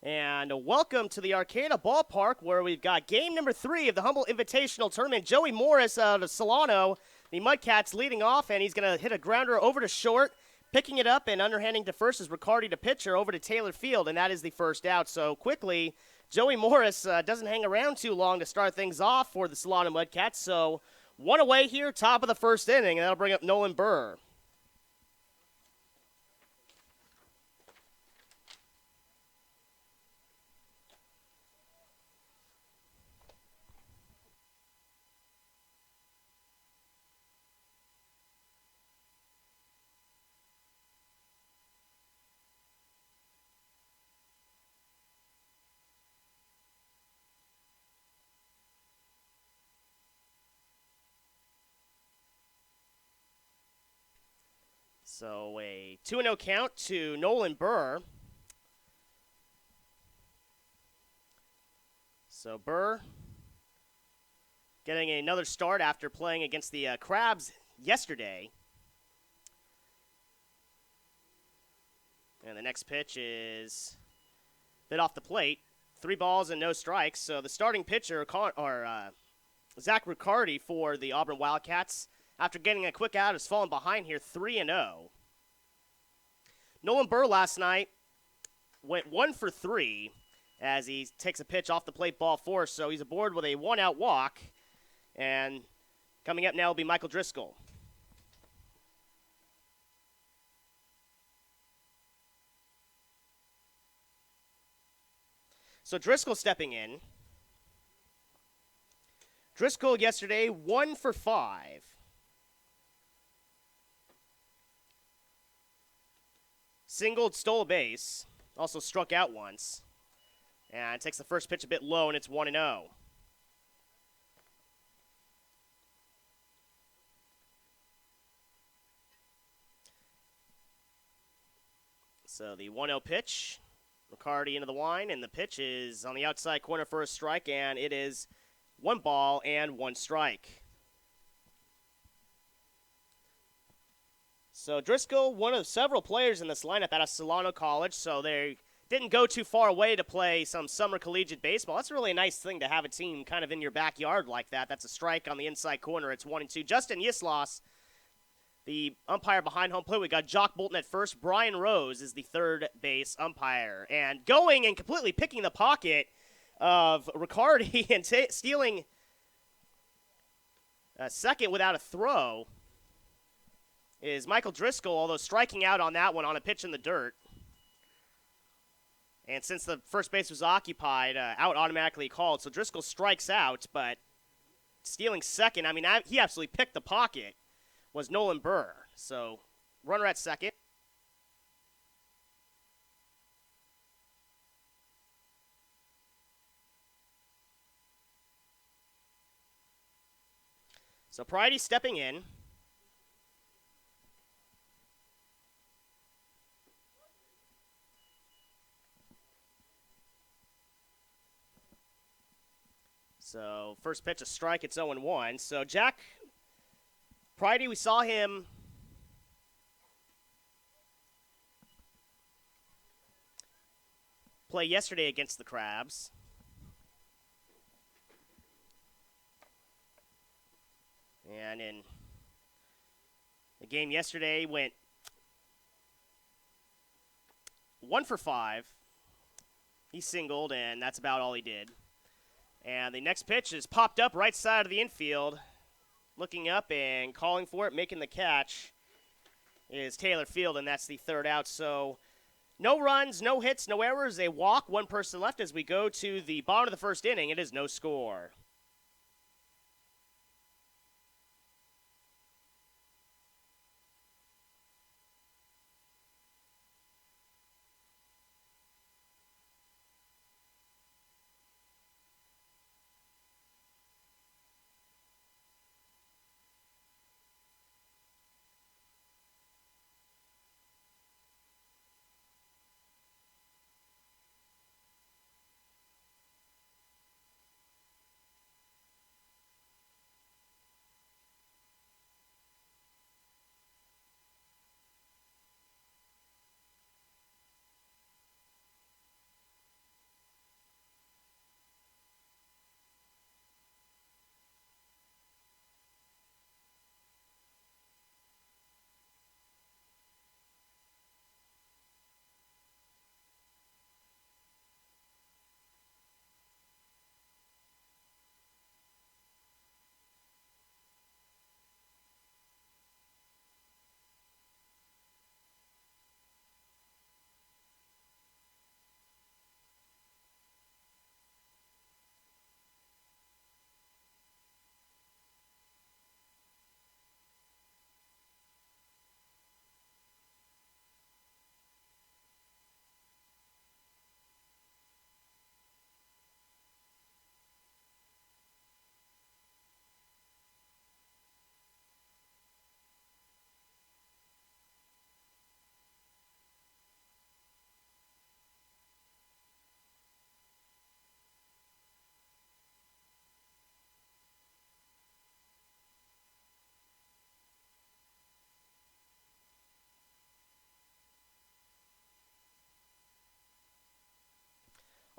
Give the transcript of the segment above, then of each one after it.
And welcome to the Arcata Ballpark, where we've got game number 3 of the Humble Invitational Tournament. Joey Morris out of Solano, the Mudcats leading off, and he's going to hit a grounder over to short. Picking it up and underhanding to first is Riccardi to pitcher over to Taylor Field, and that is the first out. So quickly, Joey Morris doesn't hang around too long to start things off for the Solano Mudcats. So one away here, top of the first inning, and that'll bring up Nolan Burr. So a 2-0 count to Nolan Burr. So Burr getting another start after playing against the Crabs yesterday. And the next pitch is a bit off the plate. 3 balls and no strikes. So the starting pitcher, Zach Riccardi for the Auburn Wildcats, after getting a quick out, has fallen behind here 3-0. Nolan Burr last night went 1 for 3 as he takes a pitch off the plate, ball 4. So he's aboard with a 1-out walk. And coming up now will be Michael Driscoll. So Driscoll stepping in. Driscoll yesterday 1 for 5. Singled, stole a base, also struck out once, and takes the first pitch a bit low, and it's 1-0. So the 1-0 pitch, Riccardi into the line, and the pitch is on the outside corner for a strike, and it is 1 ball and 1 strike. So Driscoll, one of several players in this lineup out of Solano College, so they didn't go too far away to play some summer collegiate baseball. That's really a nice thing to have a team kind of in your backyard like that. That's a strike on the inside corner. It's 1-2. Justin Yislas, the umpire behind home plate. We got Jock Bolton at first. Brian Rose is the third base umpire. And going and completely picking the pocket of Riccardi and stealing a second without a throw is Michael Driscoll, although striking out on that one on a pitch in the dirt. And since the first base was occupied, out automatically called. So Driscoll strikes out, but stealing second, I mean, he absolutely picked the pocket, was Nolan Burr. So runner at second. So Pridy stepping in. So first pitch, a strike, it's 0-1. So Jack Pridy, we saw him play yesterday against the Crabs. And in the game yesterday, went 1 for 5. He singled, and that's about all he did. And the next pitch is popped up right side of the infield. Looking up and calling for it, making the catch is Taylor Field, and that's the third out. So no runs, no hits, no errors, a walk, 1 person left as we go to the bottom of the first inning. It is no score.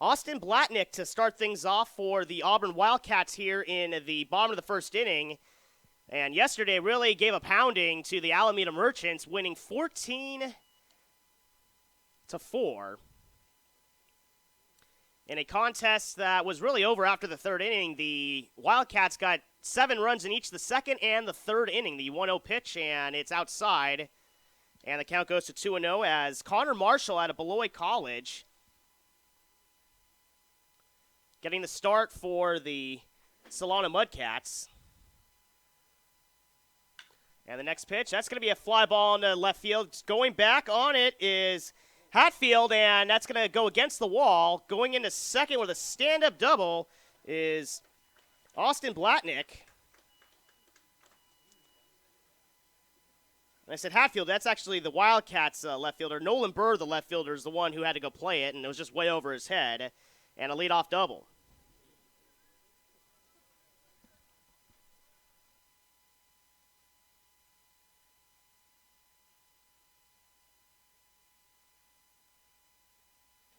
Austin Blatnick to start things off for the Auburn Wildcats here in the bottom of the first inning. And yesterday really gave a pounding to the Alameda Merchants, winning 14-4 in a contest that was really over after the third inning. The Wildcats got 7 runs in each the second and the third inning. The 1-0 pitch, and it's outside. And the count goes to 2-0 as Connor Marshall out of Beloit College getting the start for the Solano Mudcats. And the next pitch, that's going to be a fly ball into left field. Going back on it is Hatfield, and that's going to go against the wall. Going into second with a stand-up double is Austin Blatnick. And I said Hatfield, that's actually the Wildcats left fielder. Nolan Burr, the left fielder, is the one who had to go play it, and it was just way over his head. And a leadoff double.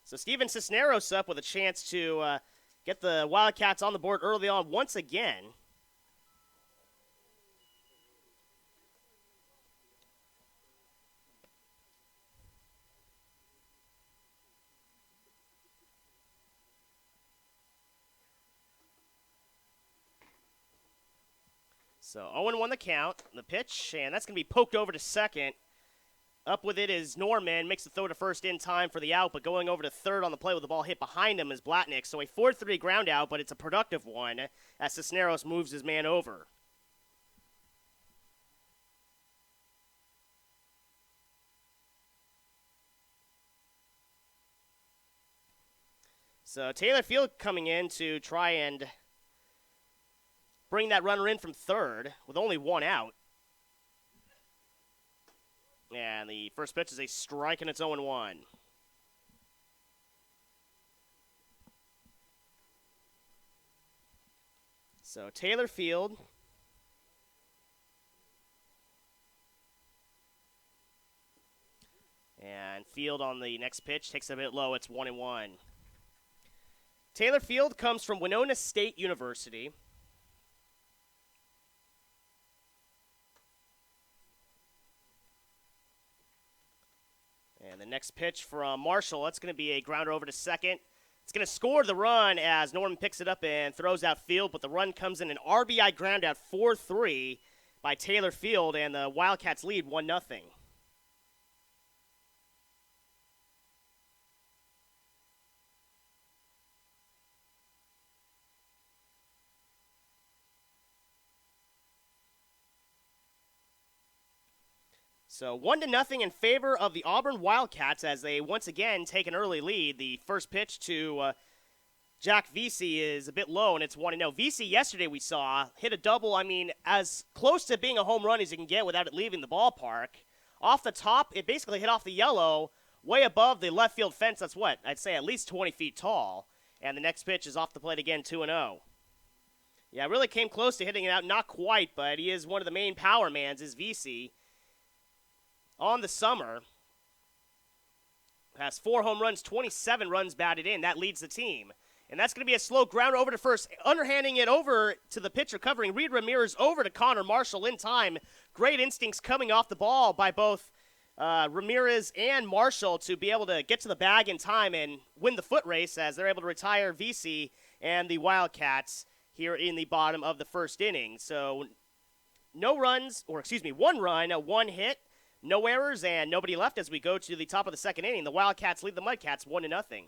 So Steven Cisneros up with a chance to get the Wildcats on the board early on once again. So 0-1 the count, the pitch, and that's going to be poked over to second. Up with it is Norman, makes the throw to first in time for the out, but going over to third on the play with the ball hit behind him is Blatnick. So a 4-3 ground out, but it's a productive one as Cisneros moves his man over. So Taylor Field coming in to try and bring that runner in from third with only one out. And the first pitch is a strike, and it's 0-1. So Taylor Field. And Field on the next pitch takes it a bit low. It's 1-1. Taylor Field comes from Winona State University. And the next pitch from Marshall, that's going to be a grounder over to second. It's going to score the run as Norman picks it up and throws out Field, but the run comes in an RBI ground out 4-3 by Taylor Field, and the Wildcats lead 1-0. So 1-0 in favor of the Auburn Wildcats as they once again take an early lead. The first pitch to Jack Vesey is a bit low, and it's 1-0. Vesey yesterday we saw hit a double, as close to being a home run as you can get without it leaving the ballpark. Off the top, it basically hit off the yellow, way above the left field fence. That's what? I'd say at least 20 feet tall. And the next pitch is off the plate again, 2-0. Yeah, really came close to hitting it out. Not quite, but he is one of the main power mans, is Vesey. On the summer, has 4 home runs, 27 runs batted in. That leads the team. And that's going to be a slow grounder over to first. Underhanding it over to the pitcher covering Reed Ramirez over to Connor Marshall in time. Great instincts coming off the ball by both Ramirez and Marshall to be able to get to the bag in time and win the foot race as they're able to retire Vesey and the Wildcats here in the bottom of the first inning. So one run, 1 hit. No errors and nobody left as we go to the top of the second inning. The Wildcats lead the Mudcats 1-0.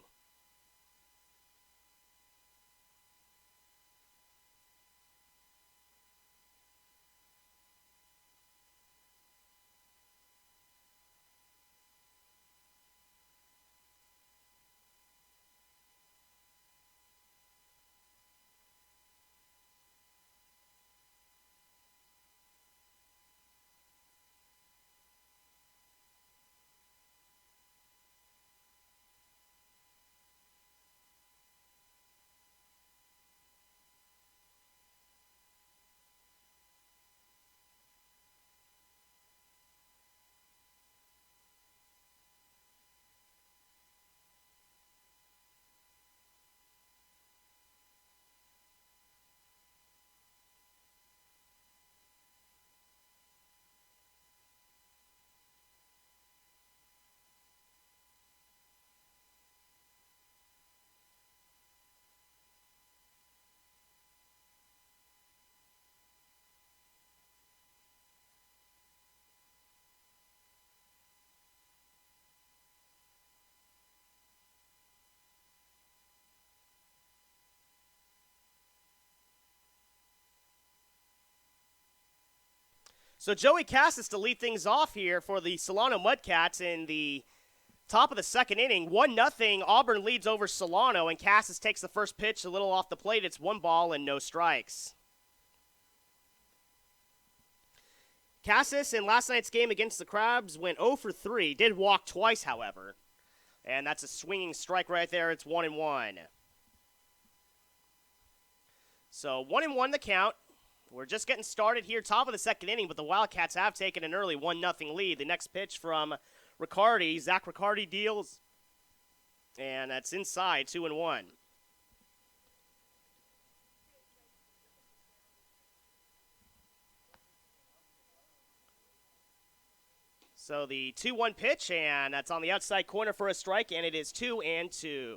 So Joey Cassis to lead things off here for the Solano Mudcats in the top of the second inning. 1-0, Auburn leads over Solano, and Cassis takes the first pitch a little off the plate. It's 1 ball and no strikes. Cassis in last night's game against the Crabs went 0 for 3. Did walk twice, however. And that's a swinging strike right there. It's 1-1. So 1-1 the count. We're just getting started here, top of the second inning, but the Wildcats have taken an early 1-0 lead. The next pitch from Riccardi. Zach Riccardi deals. And that's inside, 2-1. So the 2-1 pitch, and that's on the outside corner for a strike, and it is 2-2.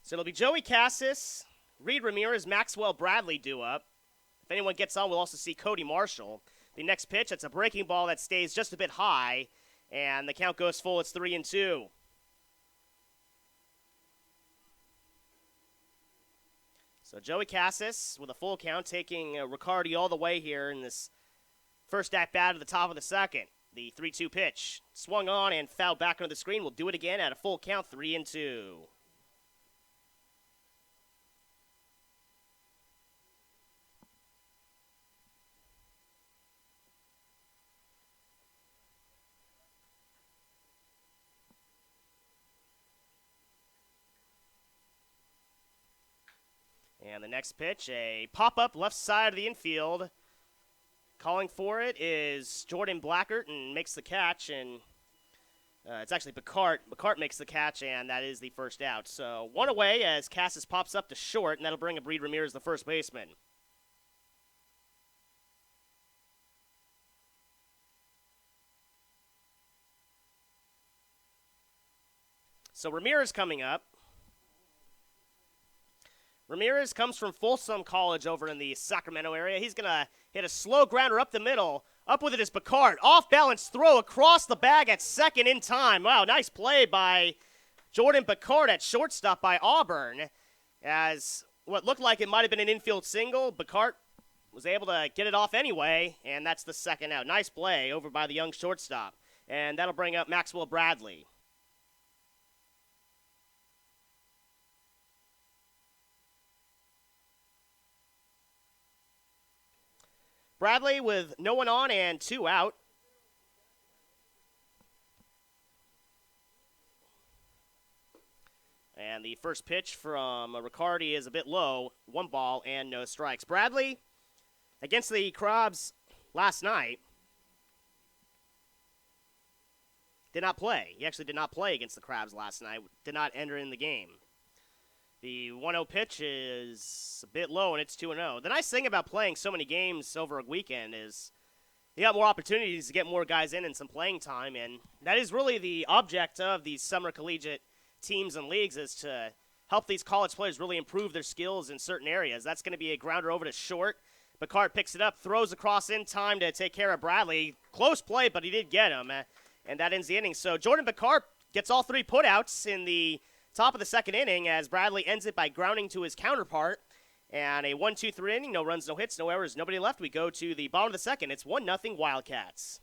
So it'll be Joey Cassis, Reed Ramirez, Maxwell Bradley due up. If anyone gets on, we'll also see Cody Marshall. The next pitch, it's a breaking ball that stays just a bit high, and the count goes full. It's 3-2. So Joey Cassis with a full count, taking Riccardi all the way here in this first at-bat at the top of the second. The 3-2 pitch. Swung on and fouled back onto the screen. We'll do it again at a full count, 3-2. And the next pitch, a pop-up left side of the infield. Calling for it is Jordan Blackert and makes the catch, and it's actually Bacart. Bacart makes the catch, and that is the first out. So 1 away as Cassis pops up to short, and that'll bring up Reed Ramirez, the first baseman. So Ramirez coming up. Ramirez comes from Folsom College over in the Sacramento area. He's going to hit a slow grounder up the middle. Up with it is Bacart. Off-balance throw across the bag at second in time. Wow, nice play by Jordan Bacart at shortstop by Auburn. As what looked like it might have been an infield single, Bacart was able to get it off anyway, and that's the second out. Nice play over by the young shortstop. And that'll bring up Maxwell Bradley. Bradley with no one on and 2 out. And the first pitch from Riccardi is a bit low. 1 ball and no strikes. Bradley, against the Crabs last night, did not play. He actually did not play against the Crabs last night. Did not enter in the game. The 1-0 pitch is a bit low, and it's 2-0. The nice thing about playing so many games over a weekend is you got more opportunities to get more guys in and some playing time, and that is really the object of these summer collegiate teams and leagues, is to help these college players really improve their skills in certain areas. That's going to be a grounder over to short. Bacart picks it up, throws across in time to take care of Bradley. Close play, but he did get him, and that ends the inning. So Jordan Bacart gets all 3 putouts in the top of the second inning as Bradley ends it by grounding to his counterpart. And a 1-2-3 inning, no runs, no hits, no errors, nobody left. We go to the bottom of the second. It's 1-0 Wildcats.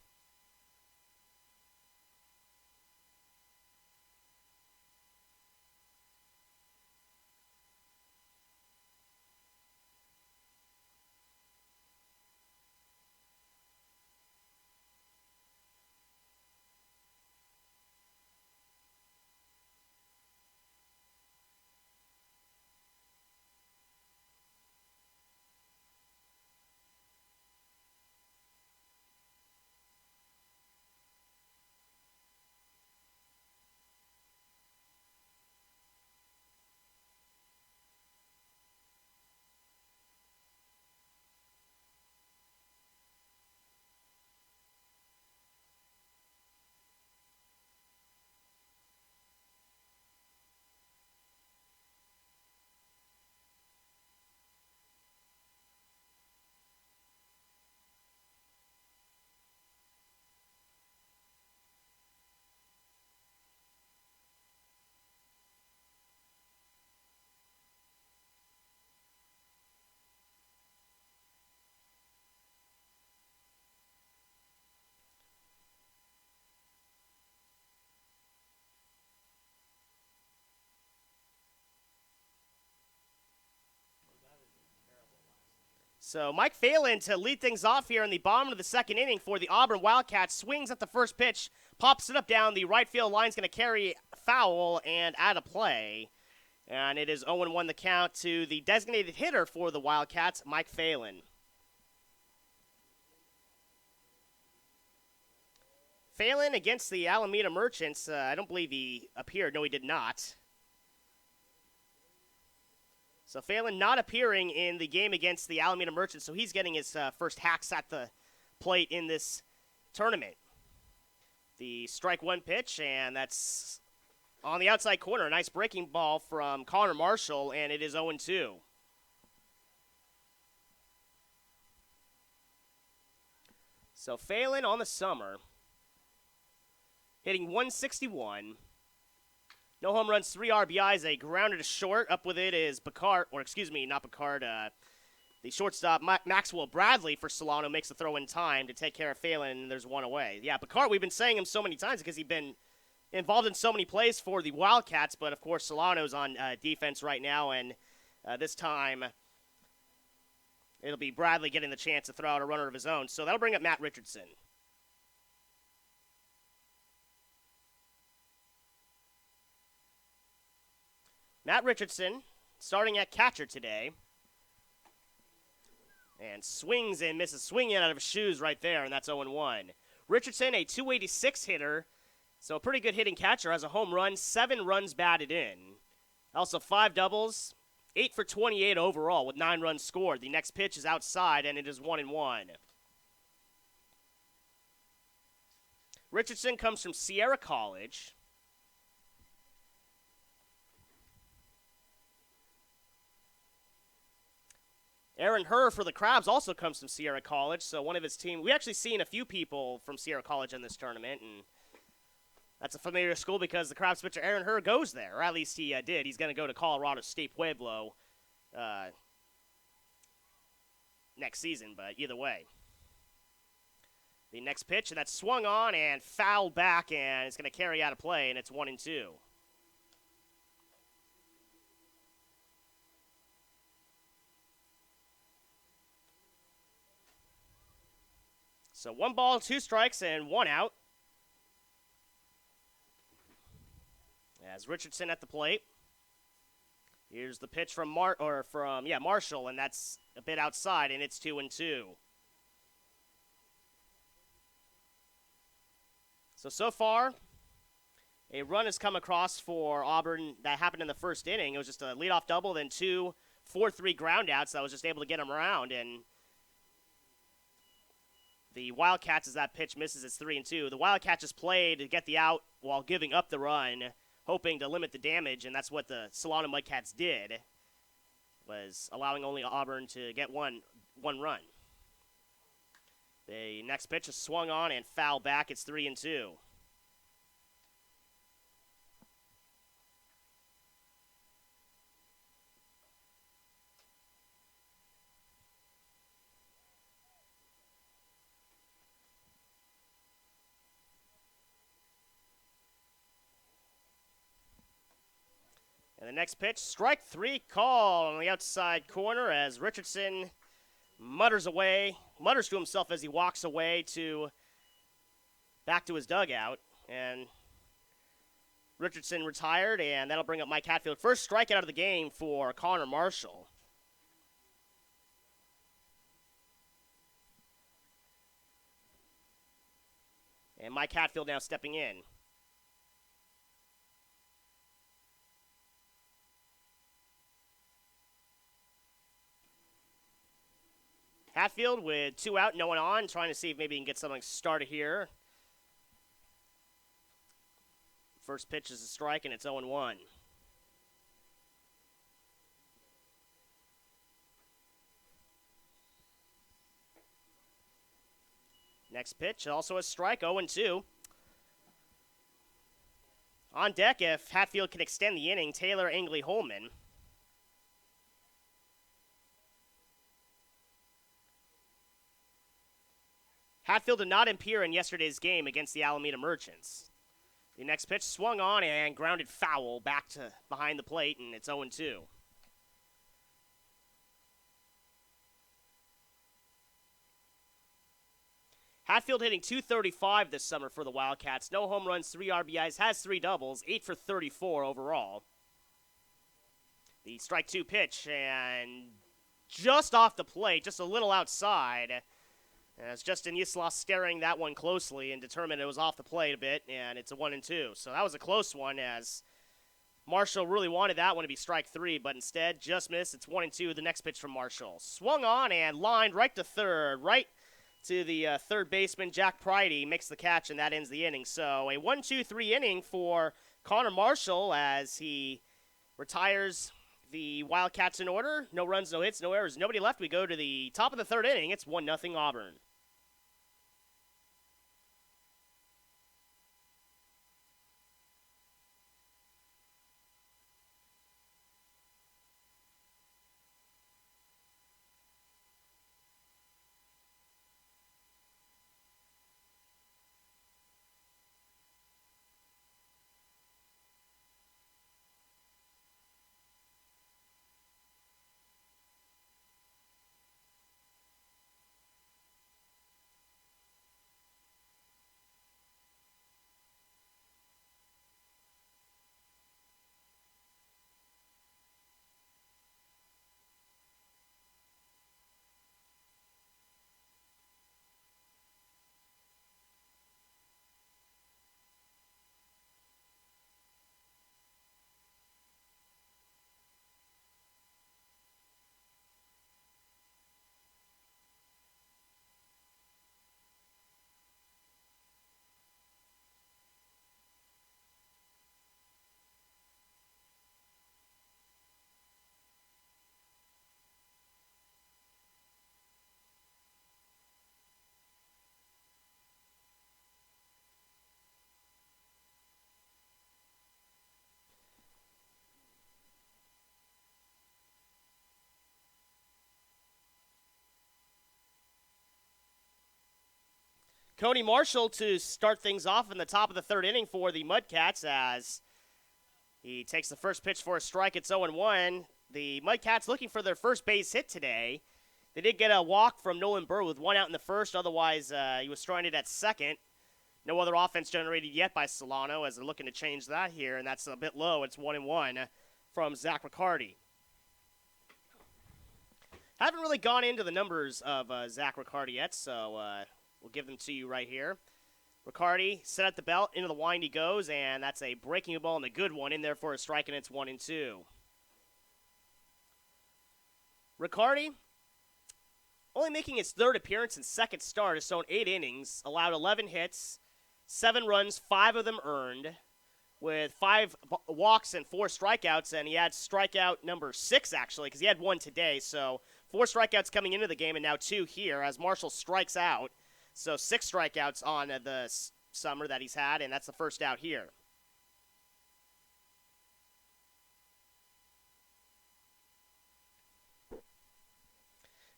So Mike Phelan to lead things off here in the bottom of the second inning for the Auburn Wildcats. Swings at the first pitch, pops it up down the right field line's going to carry foul and out of play. And it is 0-1 the count to the designated hitter for the Wildcats, Mike Phelan. Phelan against the Alameda Merchants. I don't believe he appeared. No, he did not. So Phelan not appearing in the game against the Alameda Merchants, so he's getting his first hacks at the plate in this tournament. The strike one pitch, and that's on the outside corner. A nice breaking ball from Connor Marshall, and it is 0-2. So Phelan on the summer, hitting 161. No home runs, 3 RBIs, a grounded to short. Up with it is not Picard. The shortstop, Maxwell Bradley for Solano, makes the throw in time to take care of Phelan, and there's one away. Yeah, Picard, we've been saying him so many times because he's been involved in so many plays for the Wildcats, but of course Solano's on defense right now, and this time it'll be Bradley getting the chance to throw out a runner of his own. So that'll bring up Matt Richardson. Matt Richardson starting at catcher today. And swings and misses, swinging out of his shoes right there, and that's 0-1. Richardson, a 286 hitter, so a pretty good hitting catcher, has a home run, 7 runs batted in. Also 5 doubles, 8 for 28 overall with 9 runs scored. The next pitch is outside, and it is 1-1. Richardson comes from Sierra College. Aaron Herr for the Crabs also comes from Sierra College, so one of his team. We actually seen a few people from Sierra College in this tournament, and that's a familiar school because the Crabs pitcher Aaron Herr goes there, or at least he did. He's going to go to Colorado State Pueblo next season, but either way. The next pitch, and that's swung on and fouled back, and it's going to carry out of play, and it's 1-2. So 1 ball, 2 strikes, and 1 out. As Richardson at the plate. Here's the pitch from Marshall, and that's a bit outside, and it's 2-2. So far, a run has come across for Auburn that happened in the first inning. It was just a leadoff double, then 2 4-3 groundouts that was just able to get him around, and the Wildcats, as that pitch misses, it's 3-2. The Wildcats just played to get the out while giving up the run, hoping to limit the damage, and that's what the Solano Mudcats did, was allowing only Auburn to get one run. The next pitch is swung on and fouled back. It's 3-2. And the next pitch, strike 3 call on the outside corner as Richardson mutters to himself as he walks away back to his dugout. And Richardson retired, and that'll bring up Mike Hatfield. First strikeout out of the game for Connor Marshall. And Mike Hatfield now stepping in. Hatfield with 2 out, no one on, trying to see if maybe he can get something started here. First pitch is a strike, and it's 0-1. Next pitch, also a strike, 0-2. On deck, if Hatfield can extend the inning, Taylor Angley-Holman. Hatfield did not appear in yesterday's game against the Alameda Merchants. The next pitch swung on and grounded foul back to behind the plate, and it's 0-2. Hatfield hitting .235 this summer for the Wildcats. No home runs, 3 RBIs, has 3 doubles, 8 for 34 overall. The strike 2 pitch, and just off the plate, just a little outside. As Justin Yisloff staring that one closely and determined it was off the plate a bit, and it's a 1-2. So that was a close one, as Marshall really wanted that one to be strike 3, but instead just missed. It's 1-2. The next pitch from Marshall. Swung on and lined right to third, right to the third baseman, Jack Pridey, makes the catch, and that ends the inning. So a 1-2-3 inning for Connor Marshall as he retires the Wildcats in order. No runs, no hits, no errors, nobody left. We go to the top of the third inning. It's 1-0 Auburn. Cody Marshall to start things off in the top of the third inning for the Mudcats as he takes the first pitch for a strike. It's 0-1. The Mudcats looking for their first base hit today. They did get a walk from Nolan Burr with 1 out in the first. Otherwise, he was stranded at second. No other offense generated yet by Solano as they're looking to change that here, and that's a bit low. It's 1-1 from Zach Riccardi. Haven't really gone into the numbers of Zach Riccardi yet, so we'll give them to you right here. Riccardi set at the belt, into the wind he goes, and that's a breaking ball and a good one in there for a strike, and it's 1-2. Riccardi, only making his third appearance and second start, has thrown 8 innings, allowed 11 hits, 7 runs, 5 of them earned, with 5 walks and 4 strikeouts, and he had strikeout number 6, actually, because he had 1 today, so 4 strikeouts coming into the game, and now 2 here, as Marshall strikes out. So 6 strikeouts on the summer that he's had, and that's the first out here.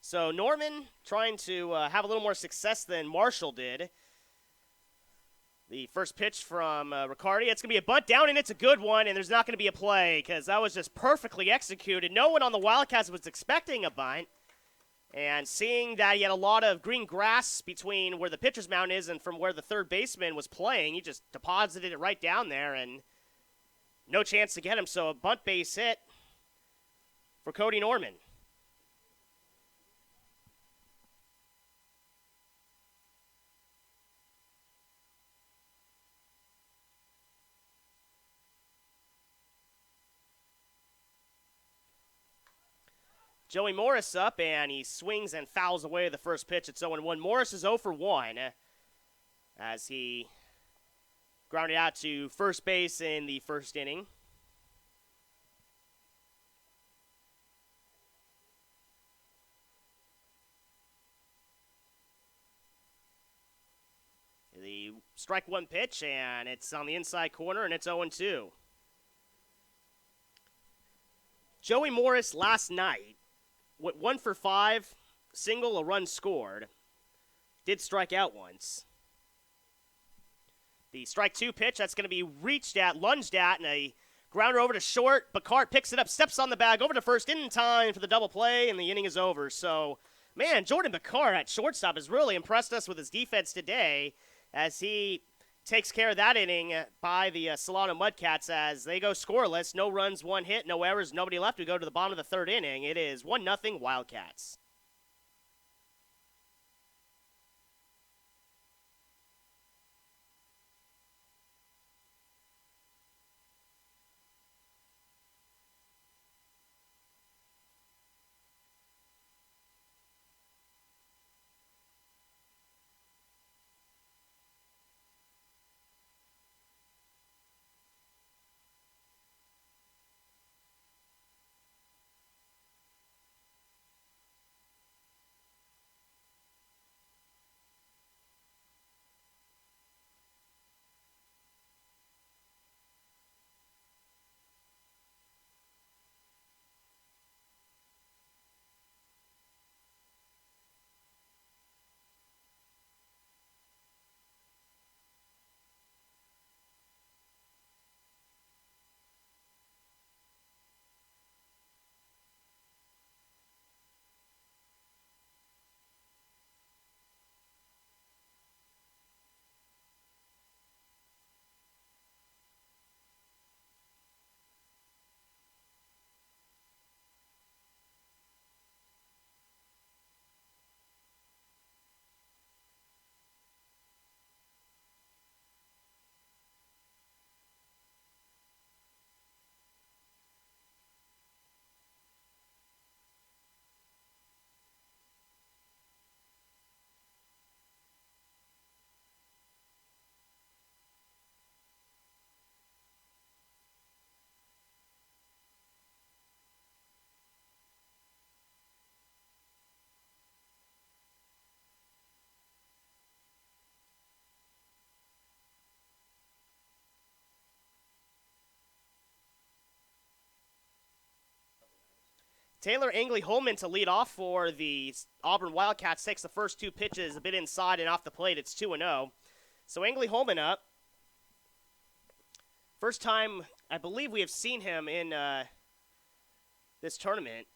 So Norman trying to have a little more success than Marshall did. The first pitch from Riccardi. It's going to be a bunt down, and it's a good one, and there's not going to be a play because that was just perfectly executed. No one on the Wildcats was expecting a bunt. And seeing that he had a lot of green grass between where the pitcher's mound is and from where the third baseman was playing, he just deposited it right down there and no chance to get him. So a bunt base hit for Cody Norman. Joey Morris up, and he swings and fouls away the first pitch. It's 0-1. Morris is 0 for 1 as he grounded out to first base in the first inning. The strike 1 pitch, and it's on the inside corner, and it's 0-2. Joey Morris last night went 1 for 5, single, a run scored. Did strike out once. The strike 2 pitch, that's going to be reached at, lunged at, and a grounder over to short. Bacart picks it up, steps on the bag, over to first, in time for the double play, and the inning is over. So Man, Jordan Bakar at shortstop has really impressed us with his defense today as he takes care of that inning by the Solano Mudcats as they go scoreless. No runs, one hit, no errors, nobody left. We go to the bottom of the third inning. It is 1-0 Wildcats. Taylor Angley Holman to lead off for the Auburn Wildcats takes the first two pitches a bit inside and off the plate. It's 2-0. So Angley Holman up. First time I believe we have seen him in this tournament.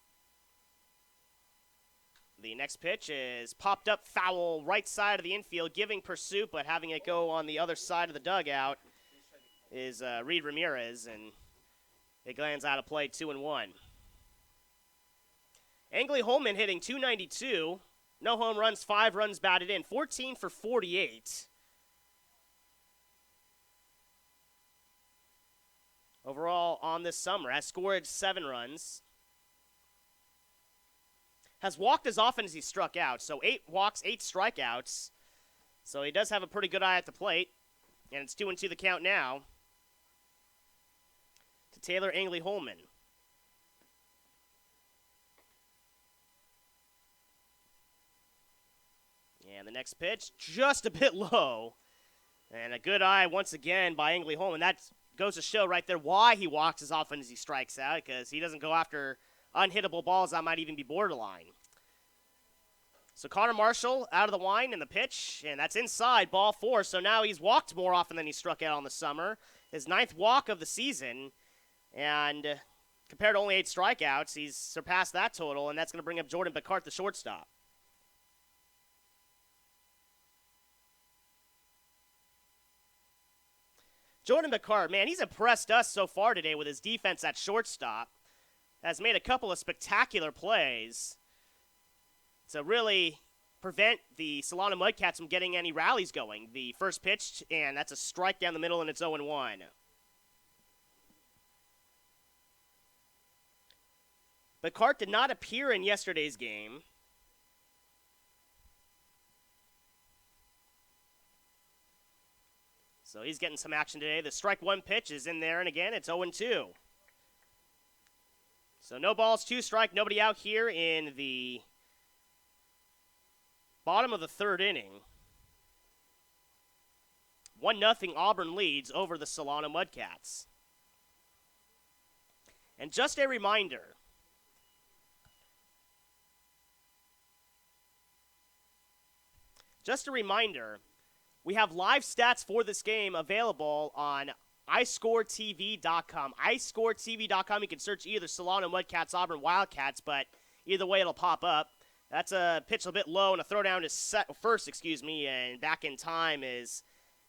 The next pitch is popped up foul right side of the infield, giving pursuit, but having it go on the other side of the dugout is Reed Ramirez, and it lands out of play 2-1. Angley Holman hitting .292, no home runs, 5 runs batted in, 14 for 48. Overall on this summer, has scored 7 runs. Has walked as often as he struck out, so 8 walks, 8 strikeouts. So he does have a pretty good eye at the plate, and it's 2-2 the count now to Taylor Angley Holman. And the next pitch, just a bit low. And a good eye once again by Angley Holman. That goes to show right there why he walks as often as he strikes out, because he doesn't go after unhittable balls that might even be borderline. So Connor Marshall out of the line in the pitch, and that's inside, ball 4. So now he's walked more often than he struck out on the summer. His 9th walk of the season, and compared to only 8 strikeouts, he's surpassed that total, and that's going to bring up Jordan Bakart, the shortstop. Jordan Bakart, man, he's impressed us so far today with his defense at shortstop. Has made a couple of spectacular plays to really prevent the Solano Mudcats from getting any rallies going. The first pitch, and that's a strike down the middle, and it's 0-1. Bakart did not appear in yesterday's game. So he's getting some action today. The strike 1 pitch is in there, and again, it's 0-2. So no balls, 2 strike, nobody out here in the bottom of the third inning. 1-0 Auburn leads over the Solano Mudcats. And just a reminder, we have live stats for this game available on iScoreTV.com. iScoreTV.com, you can search either Solano Mudcats, Auburn Wildcats, but either way it'll pop up. That's a pitch a bit low, and a throw down to first, and back in time is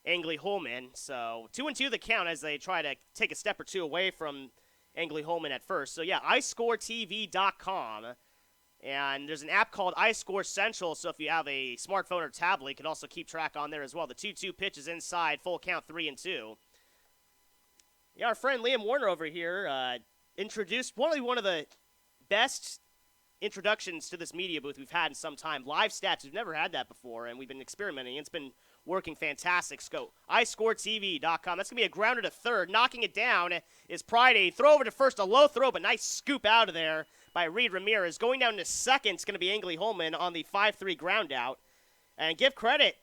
Angley Holman. So 2-2 the count as they try to take a step or two away from Angley Holman at first. So yeah, iScoreTV.com. And there's an app called iScore Central, so if you have a smartphone or tablet, you can also keep track on there as well. The 2-2 pitch is inside, full count 3-2. Yeah, our friend Liam Warner over here introduced one of the best introductions to this media booth we've had in some time. Live stats, we've never had that before, and we've been experimenting. It's been working fantastic. So iScoreTV.com. That's going to be a grounder to third. Knocking it down is Friday. Throw over to first, a low throw, but nice scoop out of there by Reed Ramirez. Going down to second is going to be Angley Holman on the 5-3 ground out. And give credit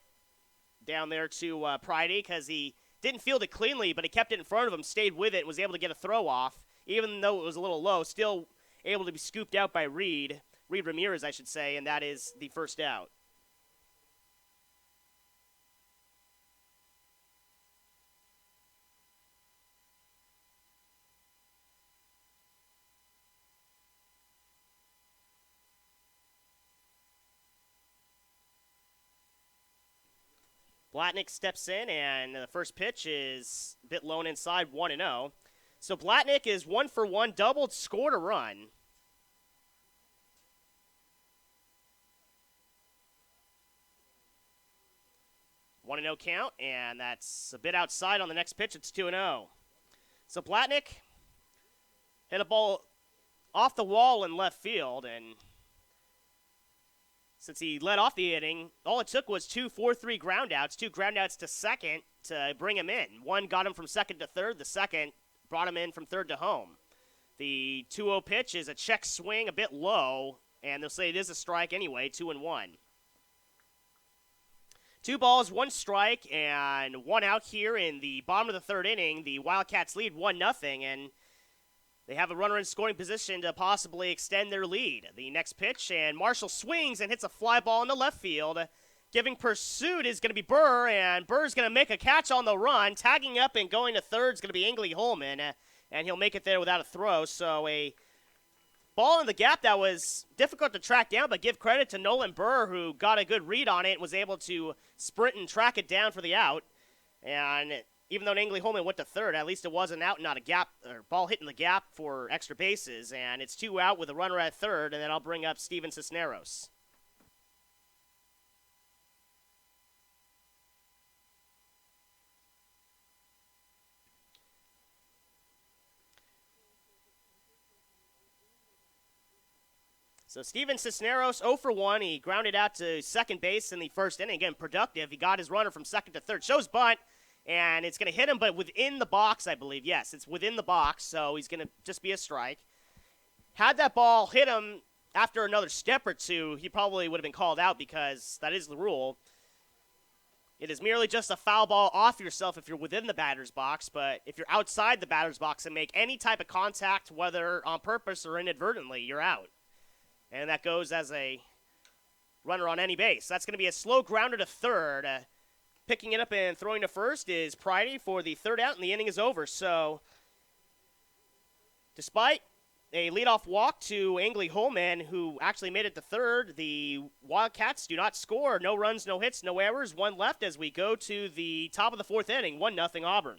down there to Friday because he didn't field it cleanly, but he kept it in front of him, stayed with it, and was able to get a throw off. Even though it was a little low, still able to be scooped out by Reed Ramirez, I should say, and that is the first out. Blatnick steps in, and the first pitch is a bit low and inside, 1-0. So Blatnick is 1 for 1, doubled, scored a run. One and 0 count, and that's a bit outside on the next pitch. It's 2-0. So Blatnick hit a ball off the wall in left field, and since he led off the inning, all it took was 2 4-3 groundouts, 2 groundouts to second to bring him in. One got him from second to third. The second brought him in from third to home. The 2-0 pitch is a check swing, a bit low, and they'll say it is a strike anyway, 2-1. 2 balls, 1 strike, and 1 out here in the bottom of the third inning. The Wildcats lead 1-0, and they have a runner in scoring position to possibly extend their lead. The next pitch, and Marshall swings and hits a fly ball into left field. Giving pursuit is going to be Burr, and Burr's going to make a catch on the run. Tagging up and going to third is going to be Angley Holman, and he'll make it there without a throw. So a ball in the gap that was difficult to track down, but give credit to Nolan Burr, who got a good read on it and was able to sprint and track it down for the out. And even though Angley Holman went to third, at least it was an out and not a gap, or ball hitting the gap for extra bases. And it's 2 out with a runner at third, and then I'll bring up Steven Cisneros. So Steven Cisneros, 0 for 1. He grounded out to second base in the first inning. Again, productive. He got his runner from second to third. Shows bunt, and it's going to hit him, but within the box, I believe. Yes, it's within the box, so he's going to just be a strike. Had that ball hit him after another step or two, he probably would have been called out because that is the rule. It is merely just a foul ball off yourself if you're within the batter's box, but if you're outside the batter's box and make any type of contact, whether on purpose or inadvertently, you're out. And that goes as a runner on any base. That's going to be a slow grounder to third. Picking it up and throwing to first is Pridey for the third out, and the inning is over. So, despite a leadoff walk to Angley Holman, who actually made it to third, the Wildcats do not score. No runs, no hits, no errors. 1 left as we go to the top of the fourth inning. 1-0 Auburn.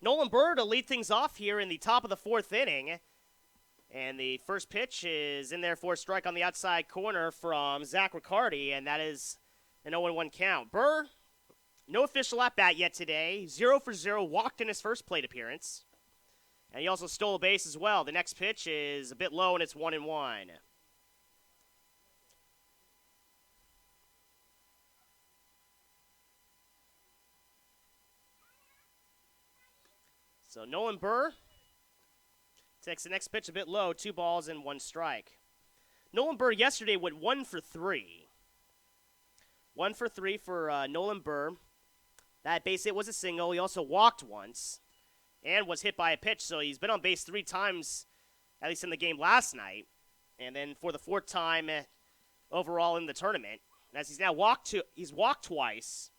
Nolan Burr to lead things off here in the top of the fourth inning. And the first pitch is in there for a strike on the outside corner from Zach Riccardi, and that is an 0-1 count. Burr, no official at-bat yet today. 0 for 0, walked in his first plate appearance. And he also stole a base as well. The next pitch is a bit low, and it's 1-1. So Nolan Burr takes the next pitch a bit low, 2 balls and 1 strike. Nolan Burr yesterday went 1 for 3. 1 for 3 for Nolan Burr. That base hit was a single. He also walked once and was hit by a pitch, so he's been on base 3 times, at least in the game last night, and then for the 4th time overall in the tournament. As he's now he's walked twice,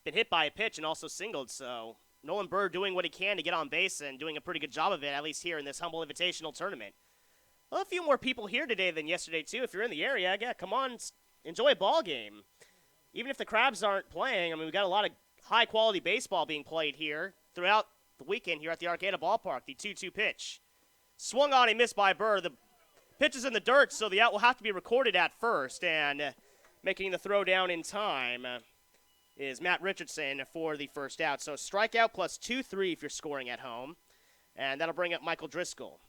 been hit by a pitch, and also singled, so Nolan Burr doing what he can to get on base and doing a pretty good job of it, at least here in this Humble Invitational Tournament. Well, a few more people here today than yesterday, too. If you're in the area, yeah, come on, enjoy a ball game. Even if the Crabs aren't playing, I mean, we've got a lot of high-quality baseball being played here throughout the weekend here at the Arcata Ballpark. The 2-2 pitch. Swung on and missed by Burr. The pitch is in the dirt, so the out will have to be recorded at first, and making the throw down in time is Matt Richardson for the first out. So strikeout plus 2-3 if you're scoring at home. And that'll bring up Michael Driscoll.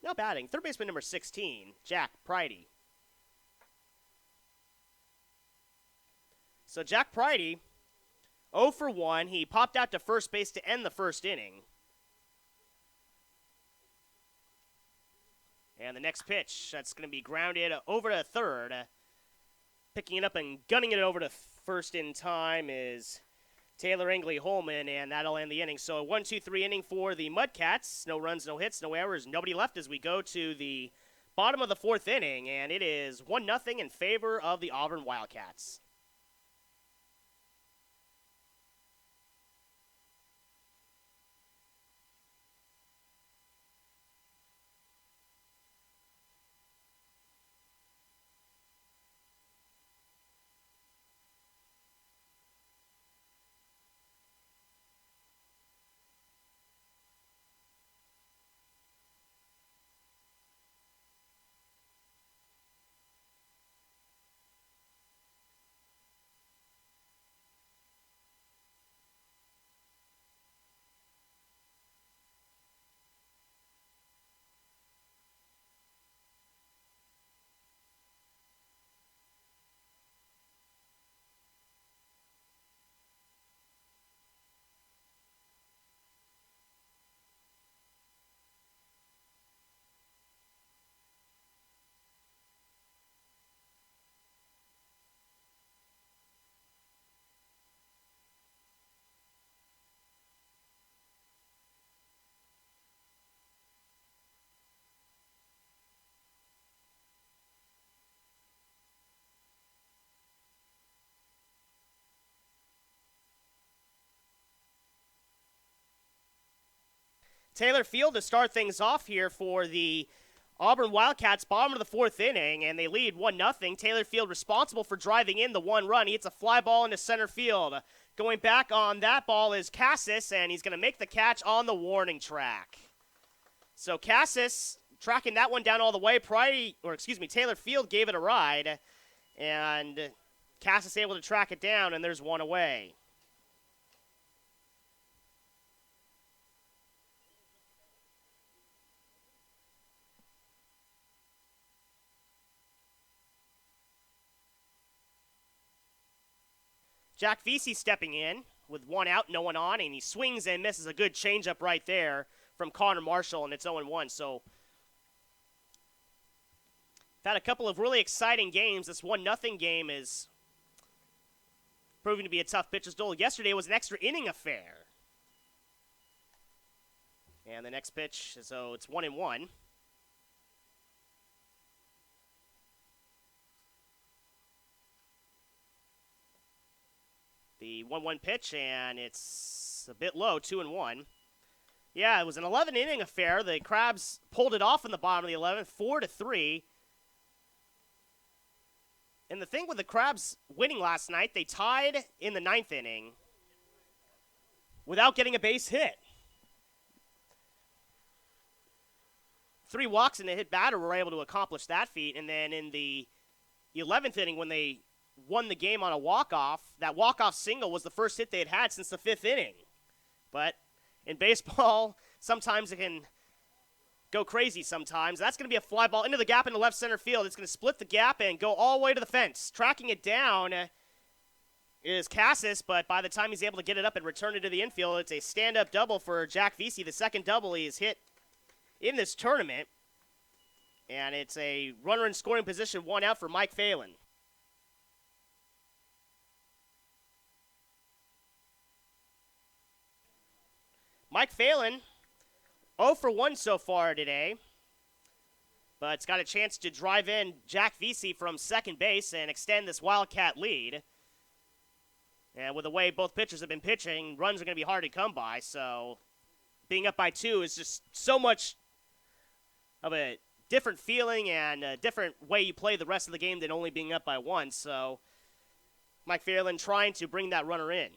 Now batting, third baseman number 16, Jack Pridey. So Jack Pridey, 0 for 1. He popped out to first base to end the first inning. And the next pitch, that's going to be grounded over to third. Picking it up and gunning it over to first in time is Taylor Engley Holman, and that'll end the inning. So a 1-2-3 inning for the Mudcats. No runs, no hits, no errors, nobody left as we go to the bottom of the fourth inning, and it is 1-0 in favor of the Auburn Wildcats. Taylor Field to start things off here for the Auburn Wildcats, bottom of the fourth inning, and they lead 1-0. Taylor Field responsible for driving in the one run. He hits a fly ball into center field. Going back on that ball is Cassis, and he's going to make the catch on the warning track. So Cassis tracking that one down all the way. Taylor Field gave it a ride, and Cassis able to track it down, and there's one away. Jack Vesey stepping in with one out, no one on, and he swings and misses a good changeup right there from Connor Marshall, and it's 0-1. So, we've had a couple of really exciting games. This 1-0 game is proving to be a tough pitcher's duel. Yesterday was an extra inning affair. And the next pitch, so it's 1-1. The 1-1 pitch, and it's a bit low, 2-1. Yeah, it was an 11-inning affair. The Crabs pulled it off in the bottom of the 11th, 4-3. And the thing with the Crabs winning last night, they tied in the 9th inning without getting a base hit. 3 walks and a hit batter were able to accomplish that feat. And then in the 11th inning, when they won the game on a walk-off, that walk-off single was the first hit they had since the 5th inning. But in baseball, sometimes it can go crazy sometimes. That's going to be a fly ball into the gap in the left center field. It's going to split the gap and go all the way to the fence. Tracking it down is Cassis, but by the time he's able to get it up and return it to the infield, it's a stand-up double for Jack Vesey, the second double he has hit in this tournament. And it's a runner in scoring position, one out for Mike Phelan. Mike Phelan, 0 for 1 so far today, but it's got a chance to drive in Jack Vesey from second base and extend this Wildcat lead. And with the way both pitchers have been pitching, runs are going to be hard to come by, so being up by 2 is just so much of a different feeling and a different way you play the rest of the game than only being up by 1, so Mike Phelan trying to bring that runner in.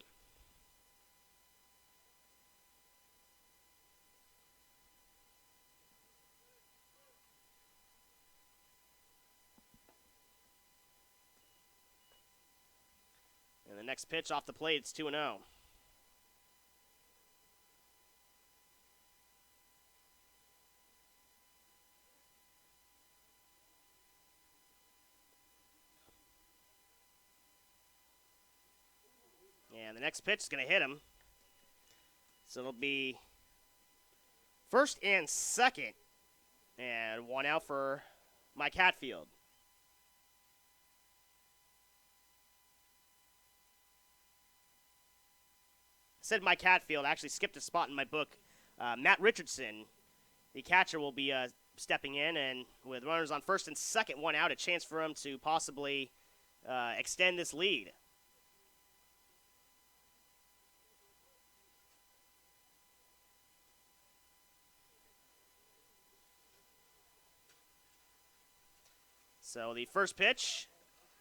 And the next pitch off the plate, it's 2-0. And the next pitch is going to hit him. So it'll be first and second. And one out for Mike Hatfield. I said Mike Hatfield. I actually skipped a spot in my book. Matt Richardson, the catcher, will be stepping in. And with runners on first and second, one out, a chance for him to possibly extend this lead. So the first pitch,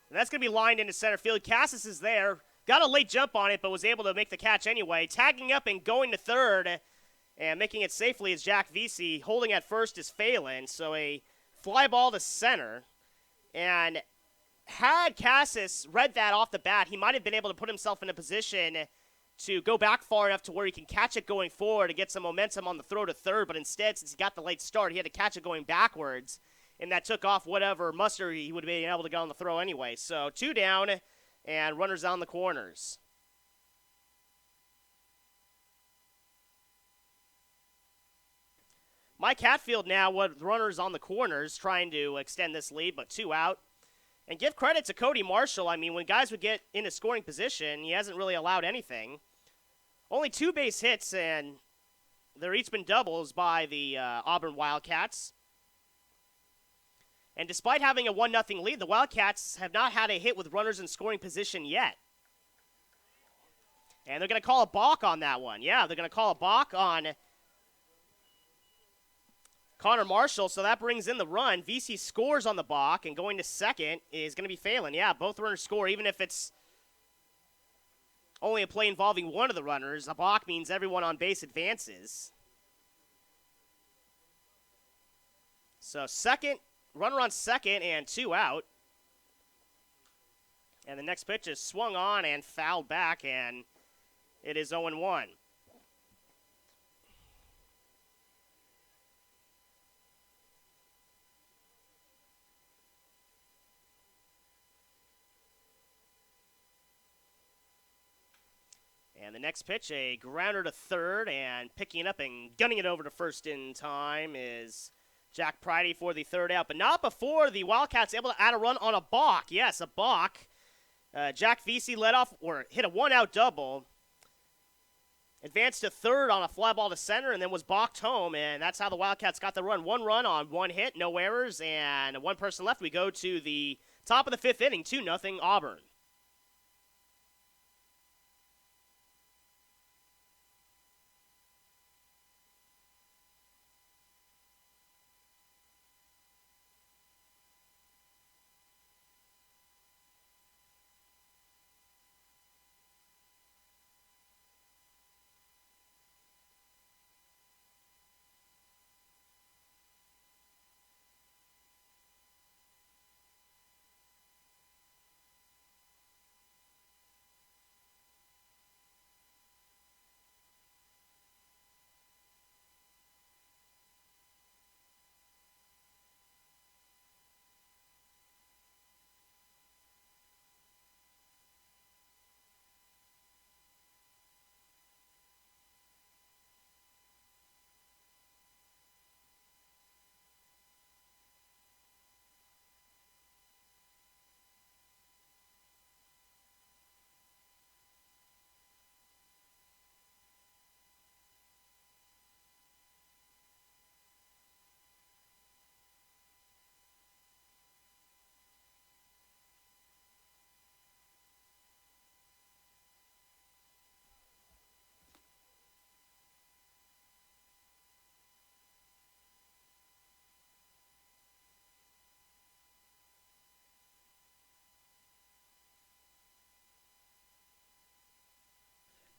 and that's going to be lined into center field. Cassis is there. Got a late jump on it, but was able to make the catch anyway. Tagging up and going to third and making it safely is Jack Vesey. Holding at first is Phelan. So a fly ball to center. And had Cassis read that off the bat, he might have been able to put himself in a position to go back far enough to where he can catch it going forward to get some momentum on the throw to third. But instead, since he got the late start, he had to catch it going backwards. And that took off whatever muster he would have been able to get on the throw anyway. So 2 down. And runners on the corners. Mike Hatfield now with runners on the corners trying to extend this lead, but 2 out. And give credit to Cody Marshall. I mean, when guys would get into scoring position, he hasn't really allowed anything. Only 2 base hits, and they're each been doubles by the Auburn Wildcats. And despite having a 1-0 lead, the Wildcats have not had a hit with runners in scoring position yet. And they're going to call a balk on that one. Yeah, they're going to call a balk on Connor Marshall, so that brings in the run. VC scores on the balk, and going to second is going to be Phelan. Yeah, both runners score, even if it's only a play involving one of the runners. A balk means everyone on base advances. So second, runner on second and 2 out. And the next pitch is swung on and fouled back, and it is 0-1. And the next pitch, a grounder to third, and picking it up and gunning it over to first in time is Jack Pridey for the third out. But not before the Wildcats able to add a run on a balk. Yes, a balk. Jack Vesey led off, or hit a one-out double. Advanced to third on a fly ball to center, and then was balked home, and that's how the Wildcats got the run. One run on one hit, no errors, and one person left. We go to the top of the fifth inning, 2-0 Auburn.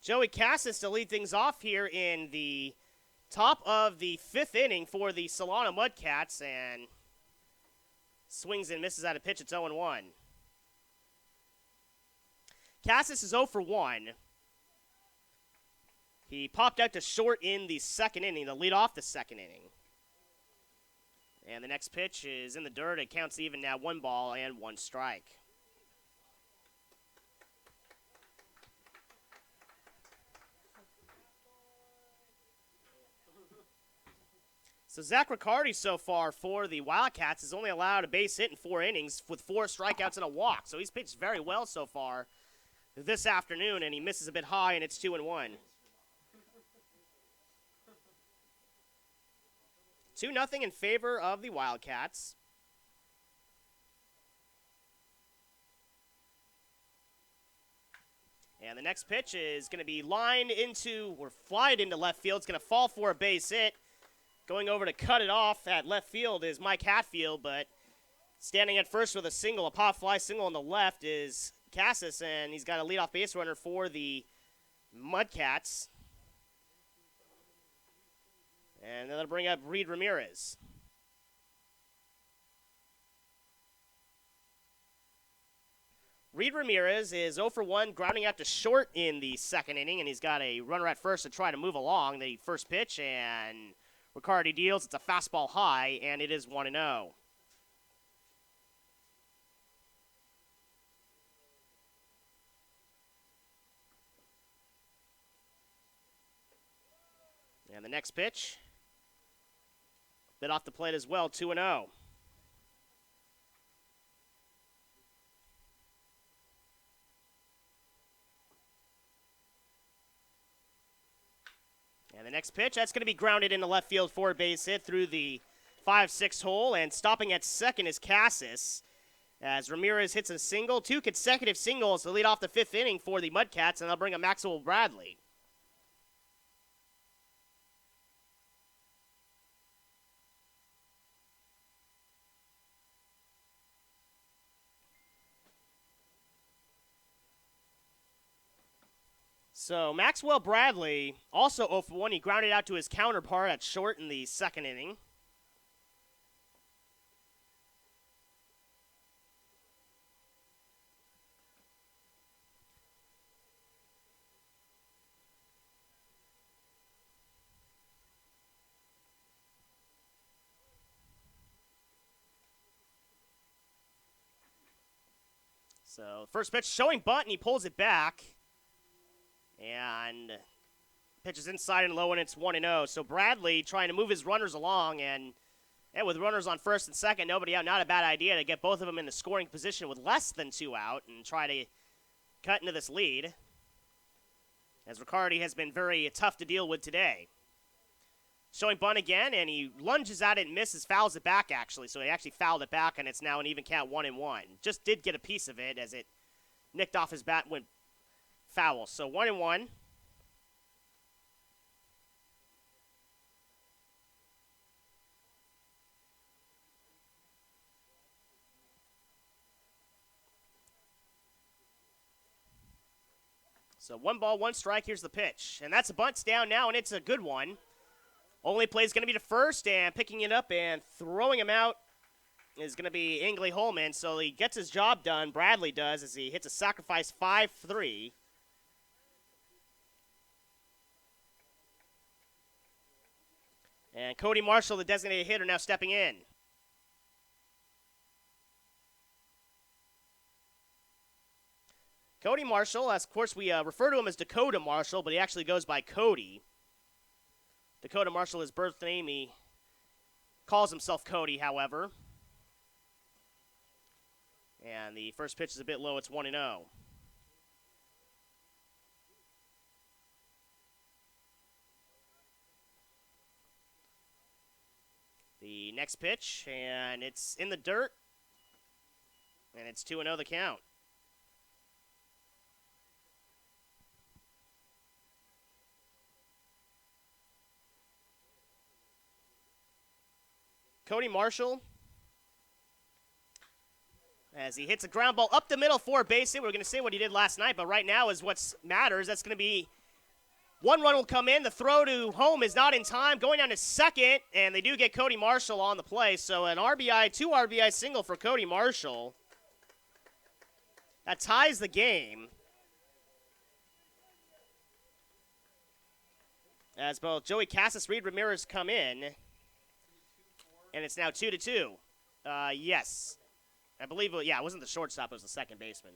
Joey Cassis to lead things off here in the top of the fifth inning for the Solano Mudcats, and swings and misses at a pitch. It's 0-1. Cassis is 0 for 1. He popped out to short in the second inning to lead off the second inning. And the next pitch is in the dirt. It counts even now, 1 ball and 1 strike. So Zach Riccardi so far for the Wildcats has only allowed a base hit in 4 innings with 4 strikeouts and a walk. So he's pitched very well so far this afternoon, and he misses a bit high, and it's 2-1. 2-0 in favor of the Wildcats. And the next pitch is going to be lined into, or flied into left field. It's going to fall for a base hit. Going over to cut it off at left field is Mike Hatfield, but standing at first with a single, a pop fly single on the left is Cassis, and he's got a leadoff base runner for the Mudcats. And then they'll bring up Reed Ramirez. Reed Ramirez is 0 for 1, grounding out to short in the second inning, and he's got a runner at first to try to move along the first pitch, and Riccardi deals. It's a fastball high, and it is 1-0. And the next pitch, bit off the plate as well, 2-0. And the next pitch, that's going to be grounded into left field for a base hit through the 5-6 hole. And stopping at second is Cassis, as Ramirez hits a single. 2 consecutive singles to lead off the fifth inning for the Mudcats, and they'll bring up Maxwell Bradley. So Maxwell Bradley, also 0 for 1. He grounded out to his counterpart at short in the second inning. So first pitch showing bunt, and he pulls it back. And pitches inside and low, and it's 1-0. So Bradley trying to move his runners along, and with runners on first and second, nobody out, not a bad idea to get both of them in the scoring position with less than 2 out and try to cut into this lead, as Riccardi has been very tough to deal with today. Showing bunt again, and he lunges at it and misses, fouls it back, actually. So he actually fouled it back, and it's now an even count 1-1. Just did get a piece of it as it nicked off his bat, went foul. So 1-1. So 1 ball, 1 strike. Here's the pitch. And that's a bunt down now, and it's a good one. Only play is going to be to first, and picking it up and throwing him out is going to be Ingley Holman. So he gets his job done, Bradley does, as he hits a sacrifice 5-3. And Cody Marshall, the designated hitter, now stepping in. Cody Marshall, as of course we refer to him as Dakota Marshall, but he actually goes by Cody. Dakota Marshall, his birth name, he calls himself Cody, however. And the first pitch is a bit low, it's 1-0. The next pitch, and it's in the dirt, and it's 2-0 the count. Cody Marshall, as he hits a ground ball up the middle for a base hit. We're going to say what he did last night, but right now is what matters. That's going to be 1 run will come in. The throw to home is not in time. Going down to second, and they do get Cody Marshall on the play. So an RBI, 2 RBI single for Cody Marshall. That ties the game, as both Joey Cassis, Reed Ramirez come in. And it's now 2-2. Yes. I believe, it wasn't the shortstop. It was the second baseman.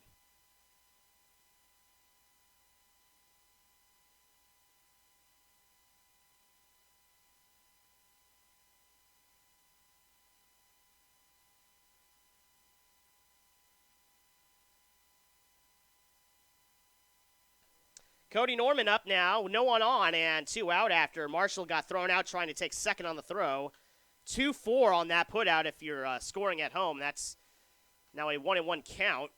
Cody Norman up now. No one on and 2 out after Marshall got thrown out trying to take second on the throw. 2-4 on that putout if you're scoring at home. That's now a 1-1 count.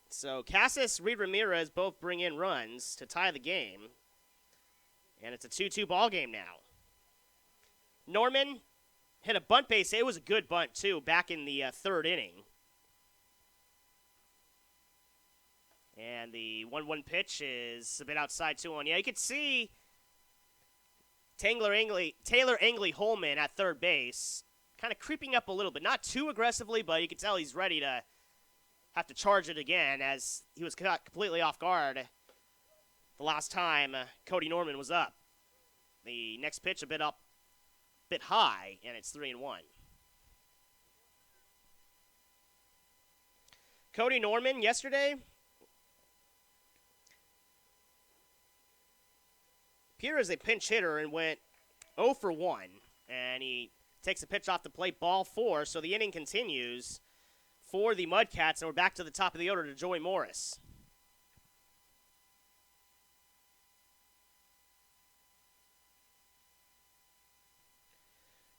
So Cassis, Reed Ramirez both bring in runs to tie the game. And it's a 2-2 ball game now. Norman hit a bunt base. It was a good bunt, too, back in the third inning. And the 1-1 pitch is a bit outside 2-1. Yeah, you could see Taylor Angley Holman at third base, kind of creeping up a little bit. Not too aggressively, but you can tell he's ready to have to charge it again, as he was caught completely off guard the last time Cody Norman was up. The next pitch a bit high, and it's 3-1. Cody Norman yesterday appeared as a pinch hitter and went 0 for 1, and he takes a pitch off the plate, ball 4, so the inning continues for the Mudcats, and we're back to the top of the order to Joey Morris.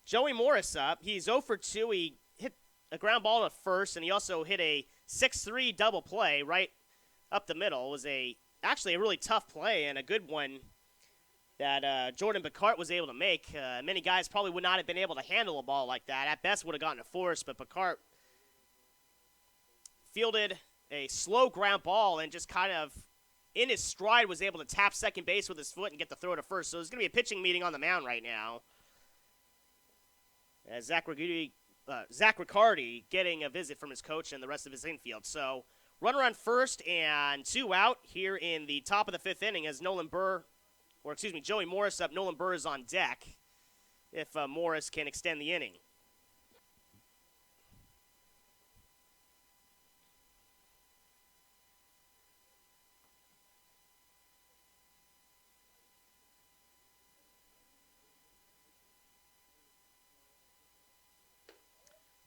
Joey Morris up. He's 0 for 2. He hit a ground ball to first, and he also hit a 6-3 double play right up the middle. It was actually a really tough play and a good one that Jordan Picard was able to make. Many guys probably would not have been able to handle a ball like that. At best would have gotten a force, but Picard fielded a slow ground ball and just kind of in his stride was able to tap second base with his foot and get the throw to first. So there's going to be a pitching meeting on the mound right now. As Zach Riccardi getting a visit from his coach and the rest of his infield. So runner on first and 2 out here in the top of the 5th inning as Joey Morris up. Nolan Burr is on deck if Morris can extend the inning.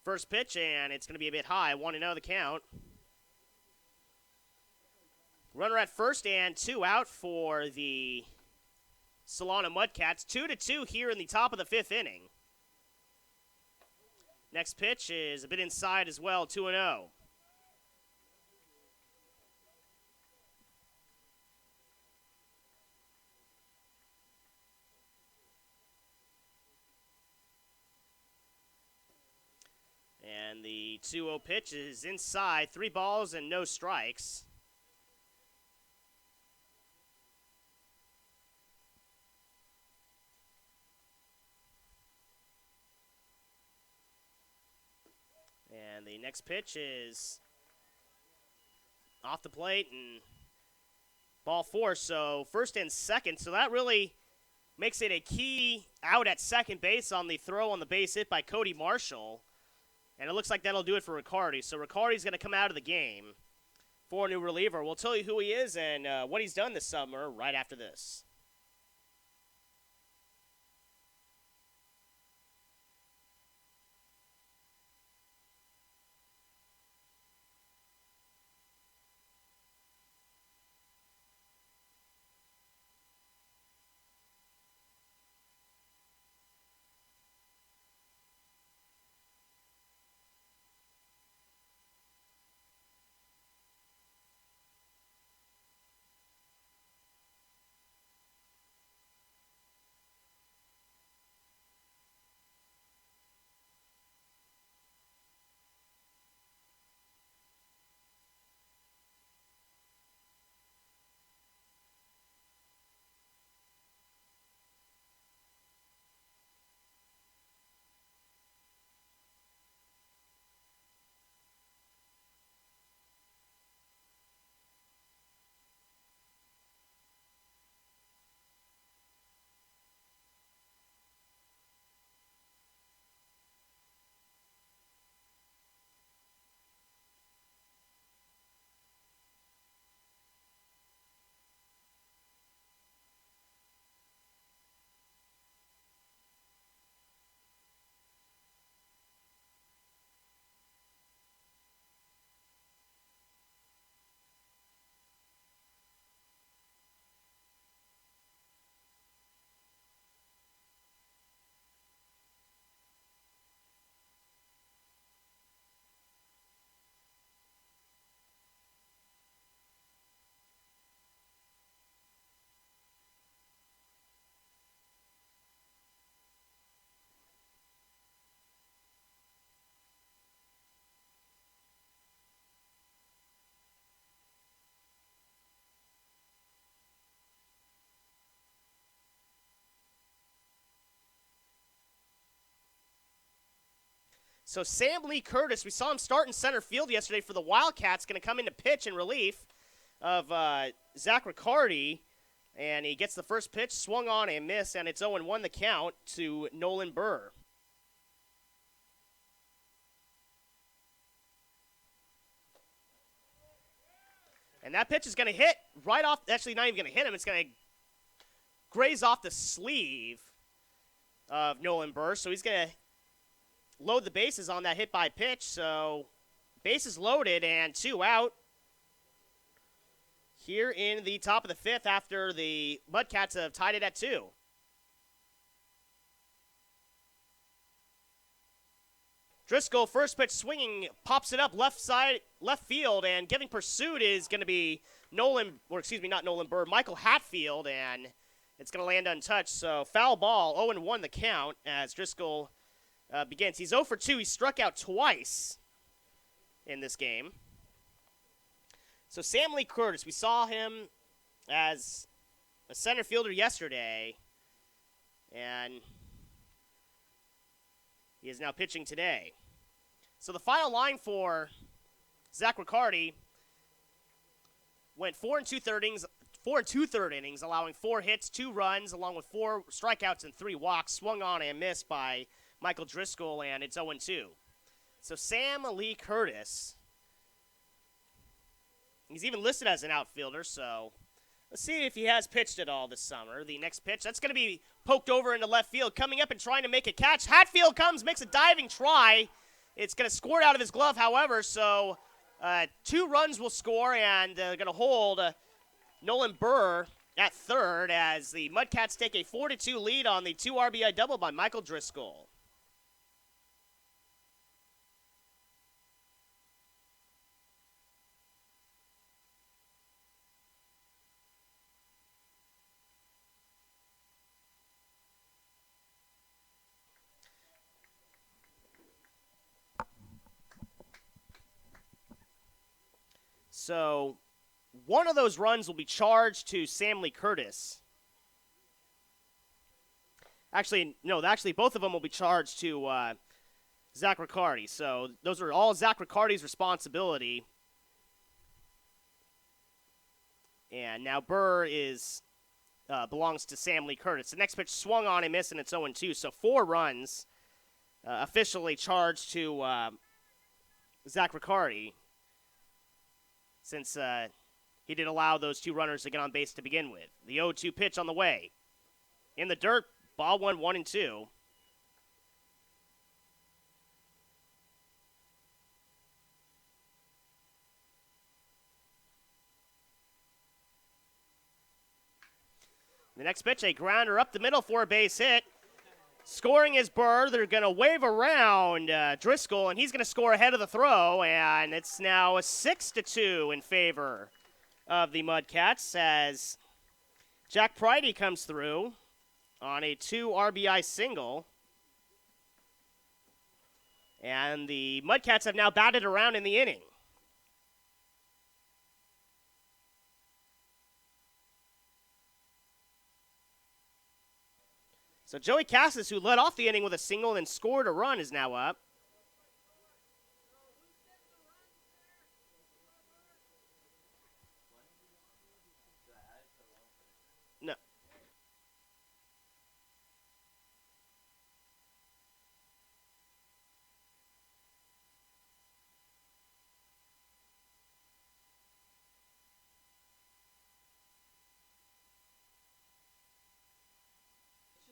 First pitch, and it's going to be a bit high. 1-0 the count. Runner at first and 2 out for the Solano Mudcats. 2-2 here in the top of the 5th inning. Next pitch is a bit inside as well, 2-0. And the 2-0 pitch is inside. 3 balls and no strikes. And the next pitch is off the plate and ball 4. So first and second. So that really makes it a key out at second base on the throw on the base hit by Cody Marshall. And it looks like that'll do it for Riccardi. So Riccardi's going to come out of the game for a new reliever. We'll tell you who he is and what he's done this summer right after this. So Sam Lee Curtis, we saw him start in center field yesterday for the Wildcats, going to come in to pitch in relief of Zach Riccardi. And he gets the first pitch, swung on and missed, and it's 0-1 the count to Nolan Burr. And that pitch is going to hit right off, actually not even going to hit him, it's going to graze off the sleeve of Nolan Burr. So he's going to load the bases on that hit by pitch. So bases loaded and 2 out here in the top of the 5th after the Mudcats have tied it at 2. Driscoll, first pitch swinging, pops it up left field, and getting pursued is going to be not Nolan Burr, Michael Hatfield, and it's going to land untouched. So foul ball, 0-1 the count as Driscoll begins. He's 0 for 2. He struck out twice in this game. So Sam Lee Curtis, we saw him as a center fielder yesterday, and he is now pitching today. So the final line for Zach Riccardi went 4 and 2/3 innings, allowing 4 hits, 2 runs, along with 4 strikeouts and 3 walks. Swung on and missed by Michael Driscoll, and it's 0-2. So Sam Lee Curtis, he's even listed as an outfielder, so let's see if he has pitched at all this summer. The next pitch, that's going to be poked over into left field. Coming up and trying to make a catch. Hatfield comes, makes a diving try. It's going to squirt out of his glove, however, so 2 runs will score, and going to hold Nolan Burr at third as the Mudcats take a 4-2 lead on the 2 RBI double by Michael Driscoll. So one of those runs will be charged to Sam Lee Curtis. Actually, both of them will be charged to Zach Riccardi. So those are all Zach Riccardi's responsibility. And now Burr belongs to Sam Lee Curtis. The next pitch swung on and missed, and it's 0-2. So 4 runs officially charged to Zach Riccardi, since he did allow those 2 runners to get on base to begin with. The 0-2 pitch on the way. In the dirt, ball 1-2. The next pitch, a grounder up the middle for a base hit. Scoring is Burr. They're going to wave around Driscoll, and he's going to score ahead of the throw, and it's now a 6-2 in favor of the Mudcats as Jack Pridey comes through on a 2 RBI single. And the Mudcats have now batted around in the inning. So Joey Cassis, who led off the inning with a single and scored a run, is now up. No.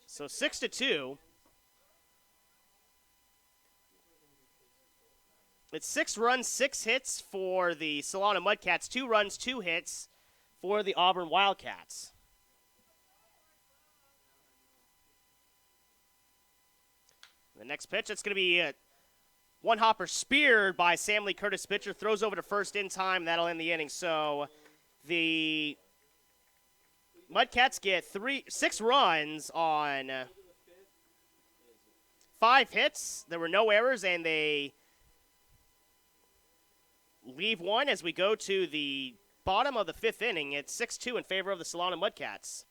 So 6-2. It's 6 runs, 6 hits for the Solano Mudcats, 2 runs, 2 hits for the Auburn Wildcats. The next pitch, it's going to be a one-hopper speared by Sam Lee Curtis pitcher, throws over to first in time. That'll end the inning. So the Mudcats get 6 runs on 5 hits. There were no errors, and they leave 1 as we go to the bottom of the 5th inning. It's 6-2 in favor of the Solano Mudcats.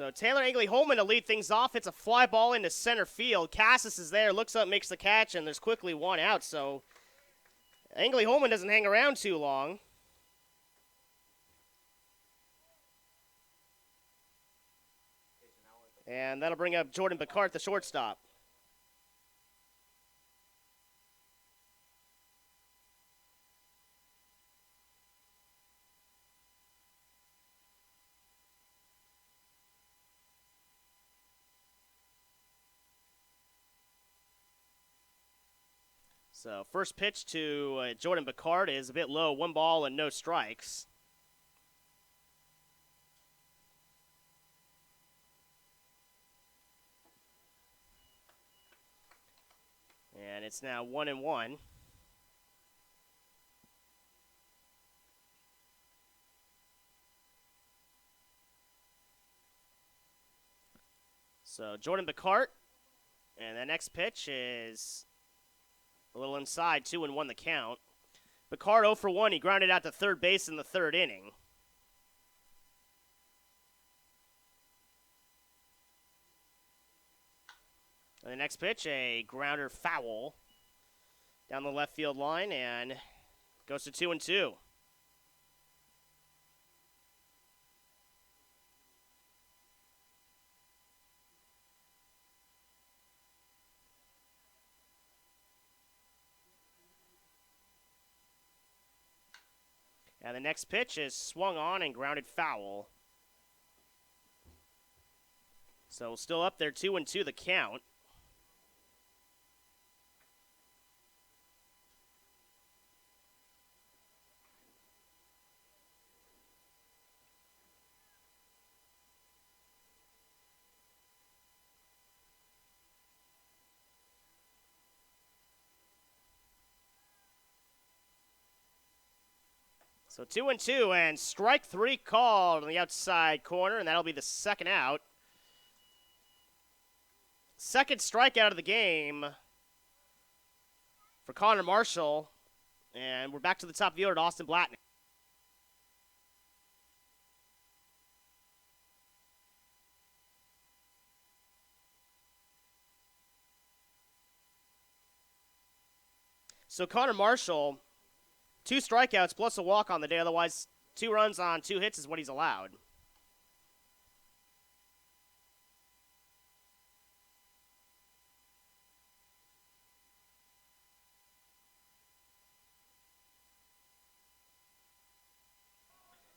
So Taylor Angley-Holman to lead things off. It's a fly ball into center field. Cassis is there, looks up, makes the catch, and there's quickly one out. So Angley-Holman doesn't hang around too long. And that'll bring up Jordan Bacart, the shortstop. So first pitch to Jordan Bacart is a bit low, 1 ball and no strikes. And it's now 1-1. So Jordan Bacart, and the next pitch is a little inside, 2-1 the count. Bacart 0 for 1. He grounded out to third base in the third inning. And the next pitch, a grounder foul down the left field line, and goes to 2-2. And the next pitch is swung on and grounded foul. So still up there, 2-2 the count. So 2-2, and strike 3 called on the outside corner, and that'll be the second out. Second strikeout of the game for Connor Marshall, and we're back to the top of the order to Austin Blattner. So Connor Marshall, 2 strikeouts plus a walk on the day. Otherwise, 2 runs on 2 hits is what he's allowed.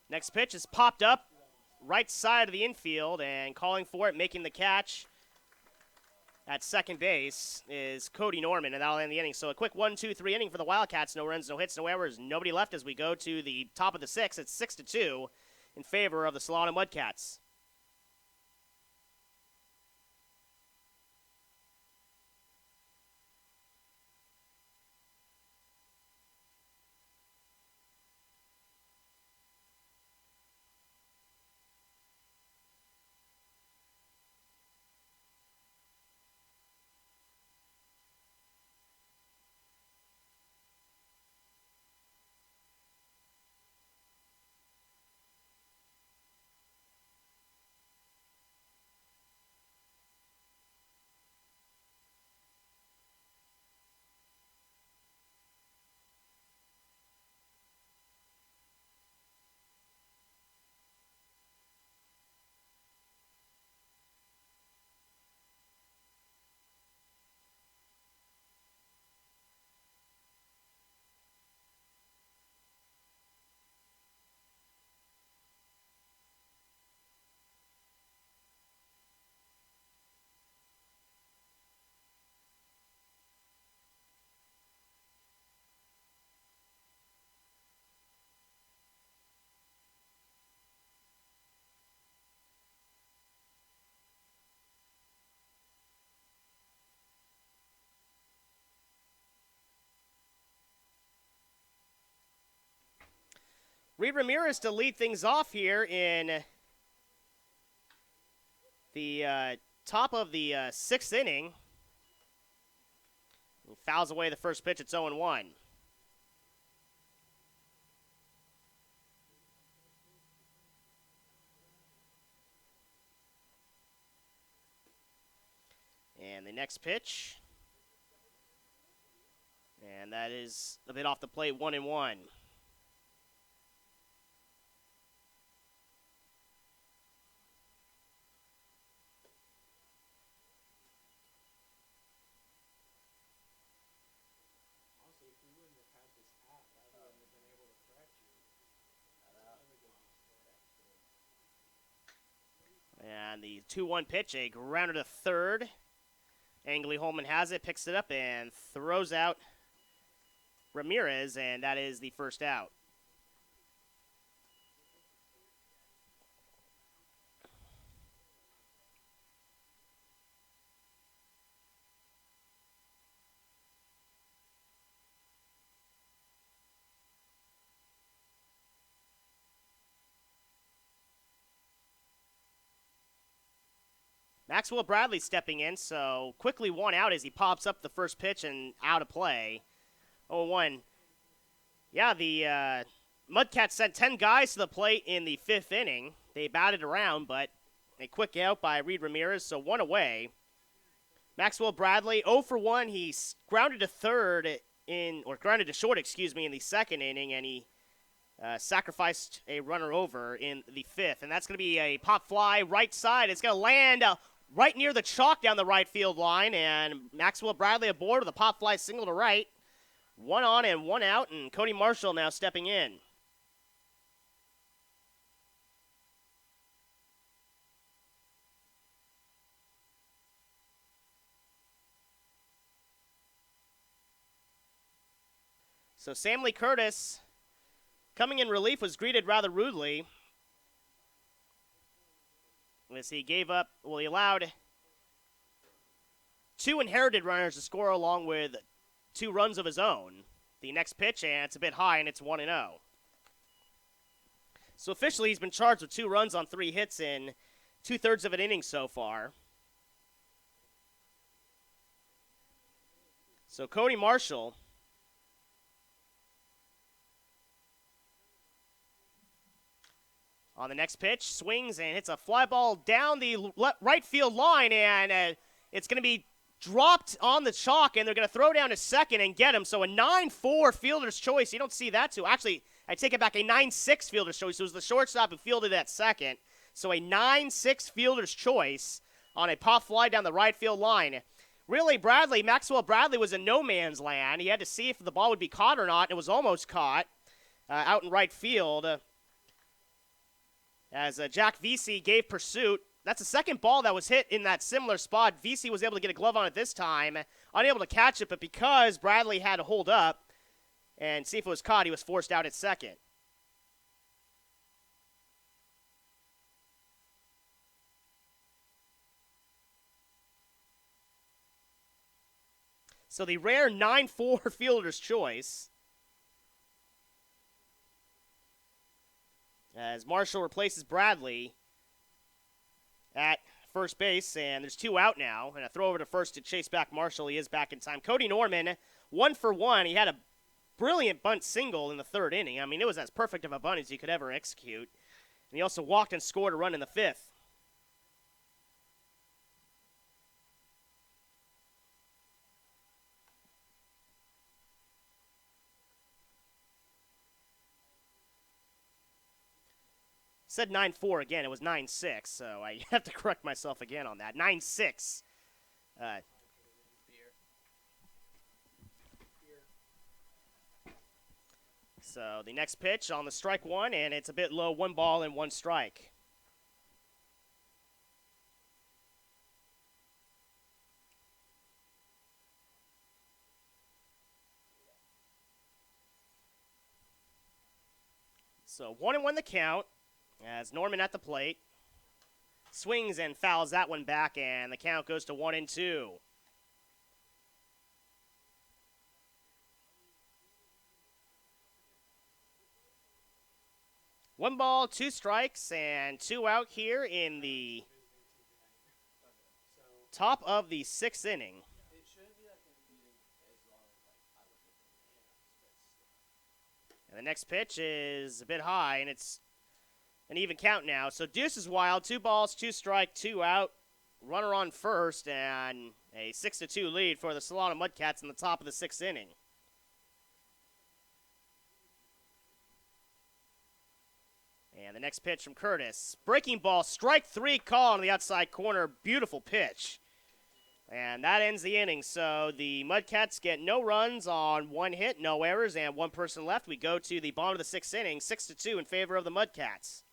Next pitch is popped up right side of the infield, and calling for it, making the catch at second base is Cody Norman, and that'll end the inning. So a quick 1-2-3 inning for the Wildcats. No runs, no hits, no errors, nobody left as we go to the top of the 6th. It's 6-2 in favor of the Solano Mudcats. Reed Ramirez to lead things off here in the top of the 6th inning. He fouls away the first pitch. It's 0-1. And the next pitch. And that is a bit off the plate, 1-1. And the 2-1 pitch, a grounder to third. Angley Holman has it, picks it up, and throws out Ramirez, and that is the first out. Maxwell Bradley stepping in, so quickly one out as he pops up the first pitch and out of play. 0-1. Yeah, the Mudcats sent 10 guys to the plate in the 5th inning. They batted around, but a quick out by Reed Ramirez, so one away. Maxwell Bradley, 0-for-1. He grounded to grounded to short, in the 2nd inning, and he sacrificed a runner over in the 5th. And that's going to be a pop fly right side. It's going to land right near the chalk down the right field line, and Maxwell Bradley aboard with a pop fly single to right. 1 on and 1 out, and Cody Marshall now stepping in. So Sam Lee Curtis, coming in relief, was greeted rather rudely as he he allowed 2 inherited runners to score along with 2 runs of his own. The next pitch, and it's a bit high, and it's 1-0. So officially, he's been charged with 2 runs on 3 hits in 2/3 of an inning so far. So Cody Marshall on the next pitch, swings and hits a fly ball down the right field line, and it's going to be dropped on the chalk, and they're going to throw down to second and get him. So a 9-4 fielder's choice. You don't see that too. Actually, I take it back, a 9-6 fielder's choice. It was the shortstop who fielded at second. So a 9-6 fielder's choice on a pop fly down the right field line. Really, Maxwell Bradley was in no man's land. He had to see if the ball would be caught or not. It was almost caught out in right field. As Jack Vesey gave pursuit. That's the second ball that was hit in that similar spot. Vesey was able to get a glove on it this time. Unable to catch it, but because Bradley had to hold up and see if it was caught, he was forced out at second. So the rare 9-4 fielder's choice. As Marshall replaces Bradley at first base, and there's 2 out now, and a throw over to first to chase back Marshall. He is back in time. Cody Norman, 1-for-1. He had a brilliant bunt single in the 3rd inning. I mean, it was as perfect of a bunt as you could ever execute. And he also walked and scored a run in the 5th. Said 9-4 again. It was 9-6, so I have to correct myself again on that. 9-6. So the next pitch on the strike one, and it's a bit low. 1 ball and 1 strike. So 1-1 the count. As Norman at the plate, swings and fouls that one back, and the count goes to 1-2. One ball, 2 strikes, and 2 out here in the top of the 6th inning. And the next pitch is a bit high, and it's an even count now. So Deuce is wild. 2 balls, 2 strike, 2 out. Runner on first, and A 6-2 lead for the Solano Mudcats in the top of the 6th inning. And the next pitch from Curtis. Breaking ball, strike 3 call on the outside corner. Beautiful pitch. And that ends the inning. So the Mudcats get no runs on 1 hit, no errors, and 1 person left. We go to the bottom of the 6th inning, 6-2 in favor of the Mudcats.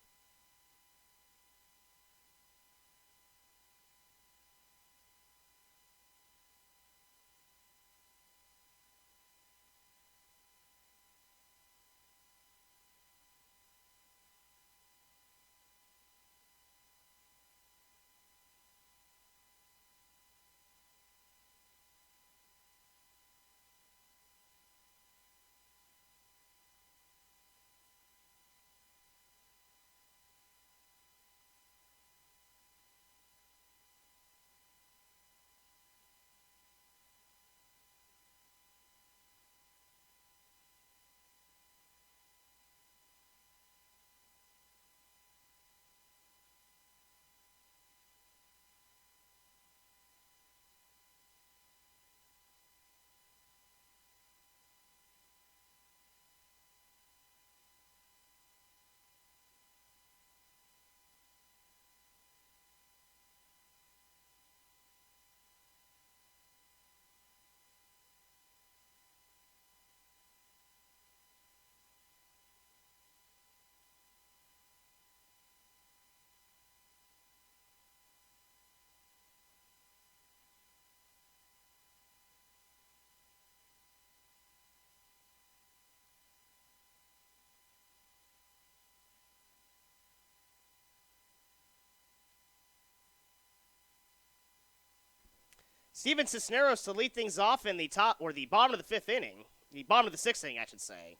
Steven Cisneros to lead things off in the bottom of the 5th inning. The bottom of the 6th inning, I should say.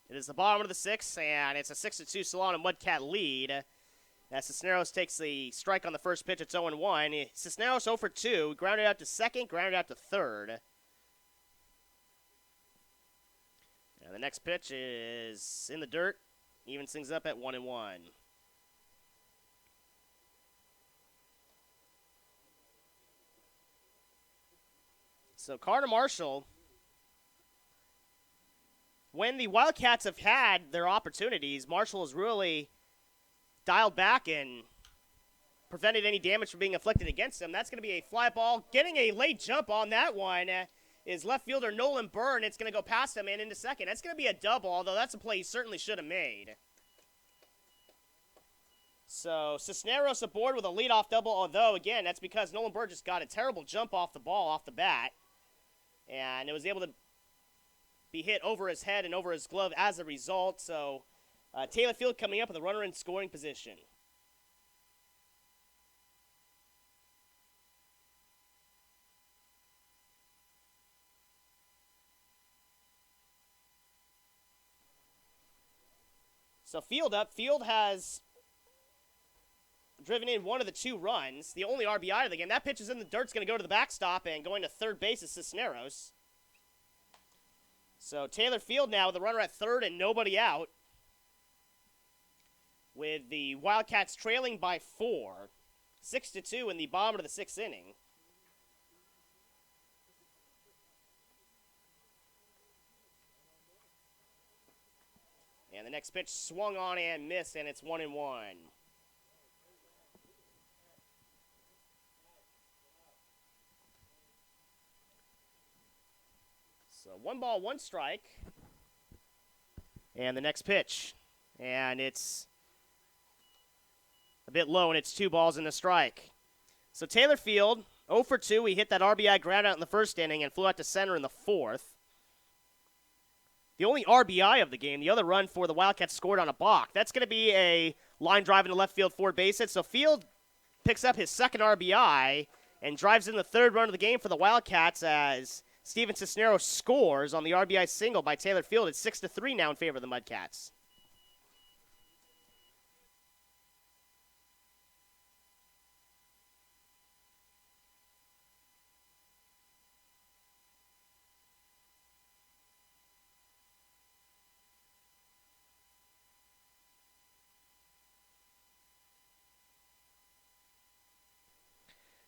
It is the bottom of the 6th, and it's a 6-2 Solano Mudcat lead. As Cisneros takes the strike on the first pitch, it's 0-1. Cisneros 0 for 2, grounded out to second, grounded out to third. And the next pitch is in the dirt, evens things up at 1-1. So Carter Marshall, when the Wildcats have had their opportunities, Marshall has really dialed back and prevented any damage from being inflicted against him. That's going to be a fly ball. Getting a late jump on that one is left fielder Nolan Byrne. It's going to go past him and into second. That's going to be a double, although that's a play he certainly should have made. So Cisneros aboard with a leadoff double, although, again, that's because Nolan Byrne just got a terrible jump off the ball, off the bat. And it was able to be hit over his head and over his glove as a result. So Taylor Field coming up with a runner in scoring position. So Field up. Field has driven in one of the 2 runs, the only RBI of the game. That pitch is in the dirt. It's going to go to the backstop, and going to third base is Cisneros. So Taylor Field now with a runner at third and nobody out, with the Wildcats trailing by 4, 6-2 in the bottom of the 6th inning. And the next pitch swung on and missed, and it's 1-1. So 1 ball, 1 strike. And the next pitch. And it's a bit low, and it's 2 balls and a strike. So Taylor Field, 0 for 2. He hit that RBI ground out in the first inning and flew out to center in the 4th. The only RBI of the game, the other run for the Wildcats scored on a balk. That's going to be a line drive into left field, 4 base hit. So Field picks up his second RBI and drives in the 3rd run of the game for the Wildcats as Steven Cisneros scores on the RBI single by Taylor Field. It's 6-3 now in favor of the Mudcats.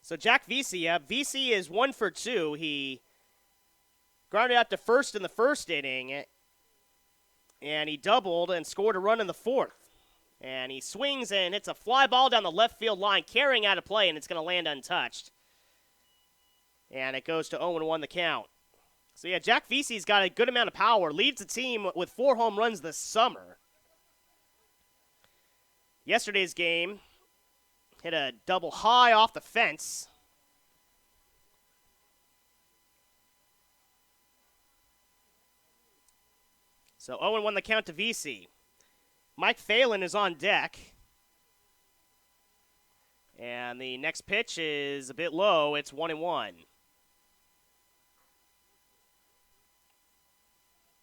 So Jack Vesey, Vesey is 1 for 2. He grounded out to first in the first inning, and he doubled and scored a run in the fourth. And he swings and hits a fly ball down the left field line, carrying out of play, and it's going to land untouched. And it goes to 0-1 the count. So, yeah, Jack Vesey's got a good amount of power, leads the team with 4 home runs this summer. Yesterday's game, hit a double high off the fence. So 0-1 the count to Vesey. Mike Phelan is on deck. And the next pitch is a bit low. It's 1-1.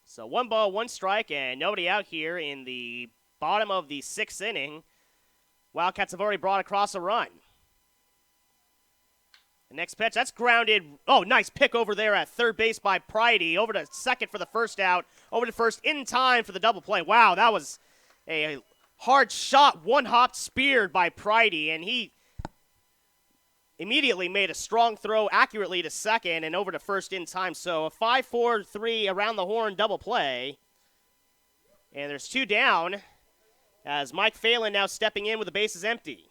So 1 ball, 1 strike, and nobody out here in the bottom of the 6th inning. Wildcats have already brought across a run. The next pitch, that's grounded. Oh, nice pick over there at third base by Pridey. Over to second for the first out. Over to first in time for the double play. Wow, that was a hard shot, one-hop speared by Pridey, and he immediately made a strong throw accurately to second and over to first in time. So a 5-4-3 around the horn double play. And there's 2 down as Mike Phelan now stepping in with the bases empty.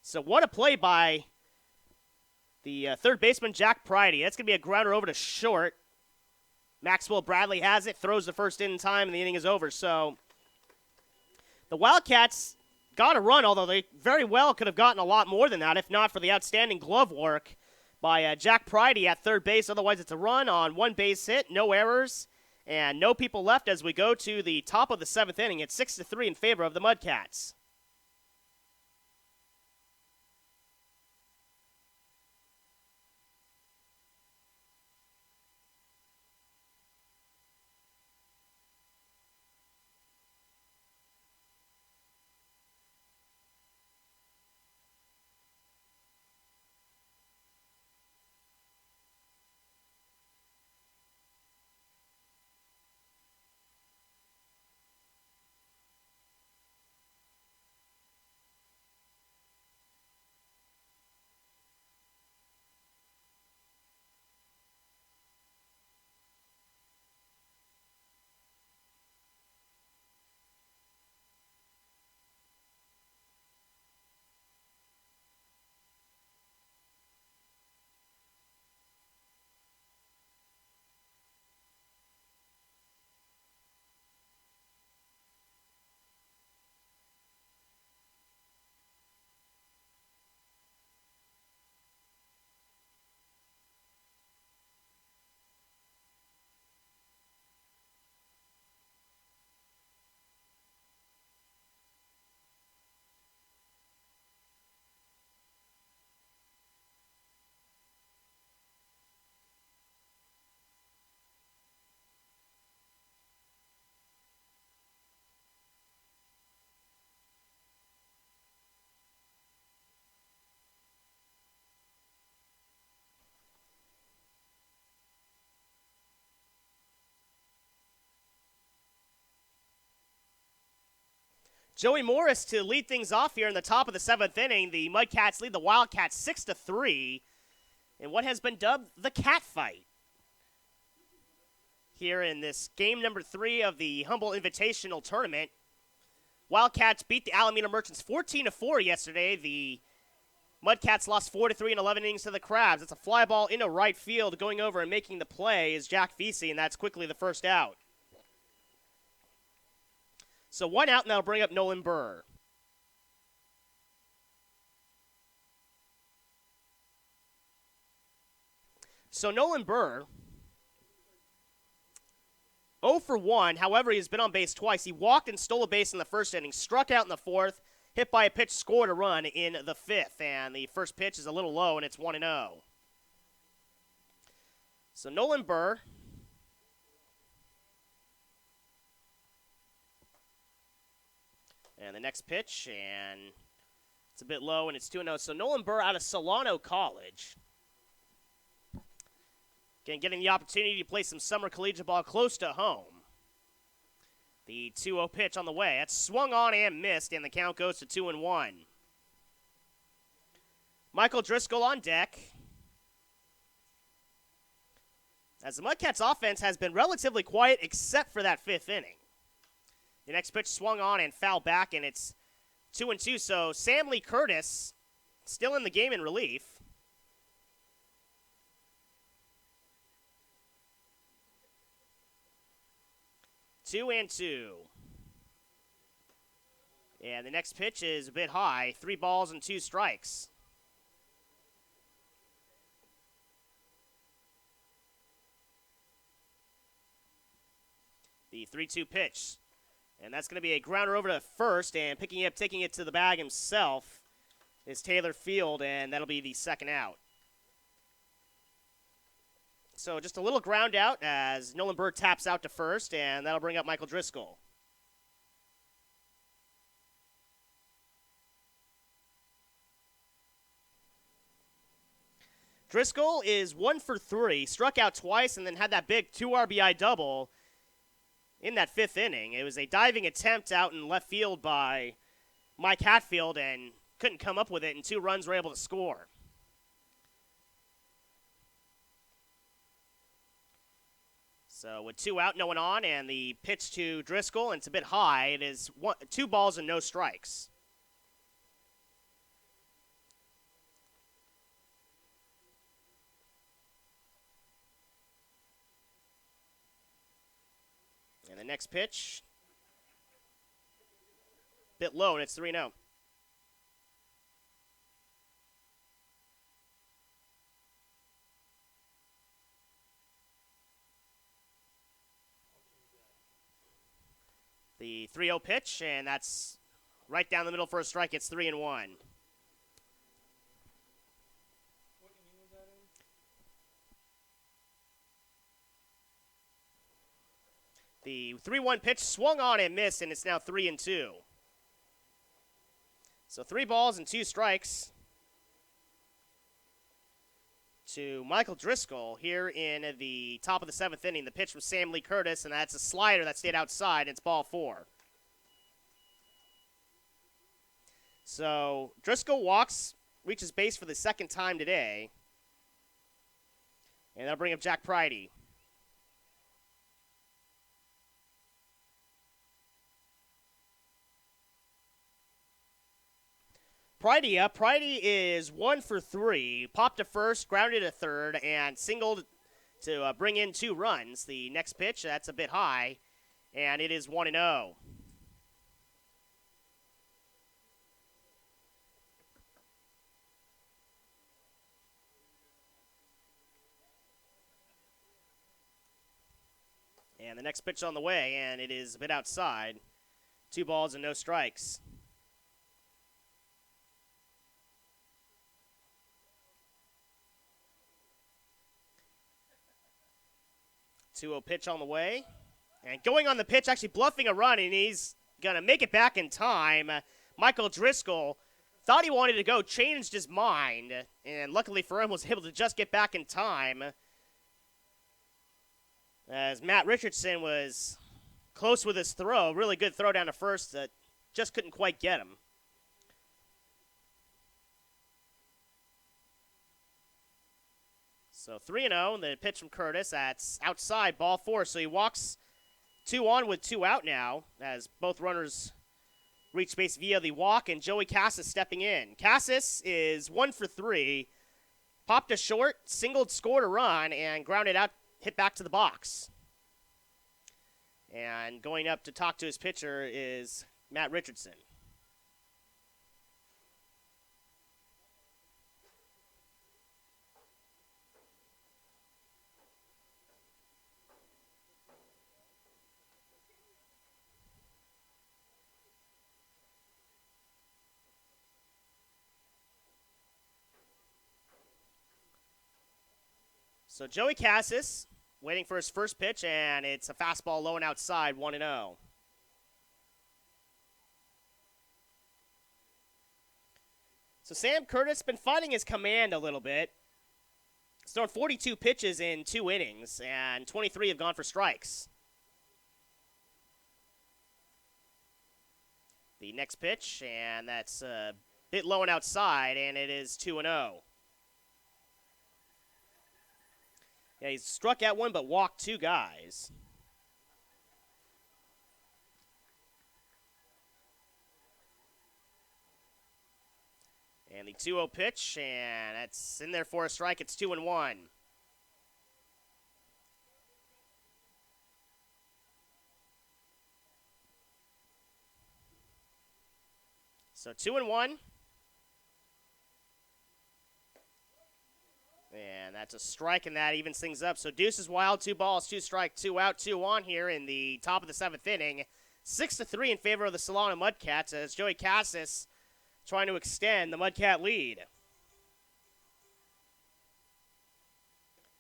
So what a play by the third baseman, Jack Pridey. That's going to be a grounder over to short. Maxwell Bradley has it, throws the first in time, and the inning is over. So the Wildcats got a run, although they very well could have gotten a lot more than that if not for the outstanding glove work by Jack Pridey at third base. Otherwise, it's a run on 1 base hit, no errors, and no people left as we go to the top of the 7th inning. It's 6-3 in favor of the Mudcats. Joey Morris to lead things off here in the top of the 7th inning. The Mudcats lead the Wildcats 6-3 in what has been dubbed the cat fight here in this game number 3 of the Humboldt Invitational Tournament. Wildcats beat the Alameda Merchants 14-4 yesterday. The Mudcats lost 4-3 in 11 innings to the Crabs. It's a fly ball into right field. Going over and making the play is Jack Vesey, and that's quickly the first out. So 1 out, and that'll bring up Nolan Burr. So Nolan Burr, 0 for 1. However, he's been on base twice. He walked and stole a base in the first inning, struck out in the 4th, hit by a pitch, scored a run in the 5th. And the first pitch is a little low, and it's 1-0. So Nolan Burr. And the next pitch, and it's a bit low, and it's 2-0. So Nolan Burr out of Solano College. Again, getting the opportunity to play some summer collegiate ball close to home. The 2-0 pitch on the way. That's swung on and missed, and the count goes to 2-1. Michael Driscoll on deck. As the Mudcats offense has been relatively quiet except for that 5th inning. The next pitch swung on and fouled back, and it's 2-2. So Sam Lee Curtis still in the game in relief. Two and two. And the next pitch is a bit high. 3 balls and 2 strikes. The 3-2 pitch. And that's going to be a grounder over to first, and picking it up, taking it to the bag himself is Taylor Field, and that'll be the second out. So just a little ground out as Nolan Bird taps out to first, and that'll bring up Michael Driscoll. Driscoll is 1 for 3, struck out twice, and then had that big 2 RBI double in that 5th inning. It was a diving attempt out in left field by Mike Hatfield, and couldn't come up with it, and 2 runs were able to score. So with 2 out, no one on, and the pitch to Driscoll, and it's a bit high. It is 2 balls and no strikes. And the next pitch, bit low, and it's 3-0. The 3-0 pitch, and that's right down the middle for a strike. It's 3-1. The 3-1 pitch swung on and missed, and it's now 3-2. So 3 balls and 2 strikes to Michael Driscoll here in the top of the 7th inning. The pitch from Sam Lee Curtis, and that's a slider that stayed outside, and it's ball 4. So Driscoll walks, reaches base for the 2nd time today, and that'll bring up Jack Pridey. Pridey up. Pridey is 1 for 3. Popped to first, grounded to third, and singled to bring in 2 runs. The next pitch, that's a bit high, and it is 1-0. And the next pitch on the way, and it is a bit outside. 2 balls and no strikes. 2-0 pitch on the way. And going on the pitch, actually bluffing a run, and he's going to make it back in time. Michael Driscoll thought he wanted to go, changed his mind, and luckily for him was able to just get back in time. As Matt Richardson was close with his throw. Really good throw down to first that just couldn't quite get him. So 3-0, the pitch from Curtis, that's outside, ball 4. So he walks 2 on with 2 out now, as both runners reach base via the walk, and Joey Cassis stepping in. Cassis is 1 for 3, popped a short, singled, scored a run, and grounded out, hit back to the box. And going up to talk to his pitcher is Matt Richardson. So Joey Cassis waiting for his first pitch, and it's a fastball low and outside, 1-0. So Sam Curtis been finding his command a little bit. He's thrown 42 pitches in 2 innings, and 23 have gone for strikes. The next pitch, and that's a bit low and outside, and it is 2-0. Yeah, he's struck out one but walked two guys. And the 2-0 pitch, and that's in there for a strike. It's 2-1. So 2-1. And that's a strike, and that evens things up. So Deuce is wild, 2 balls, 2 strike, 2 out, 2 on here in the top of the 7th inning. 6-3 in favor of the Solano Mudcats as Joey Cassis trying to extend the Mudcat lead.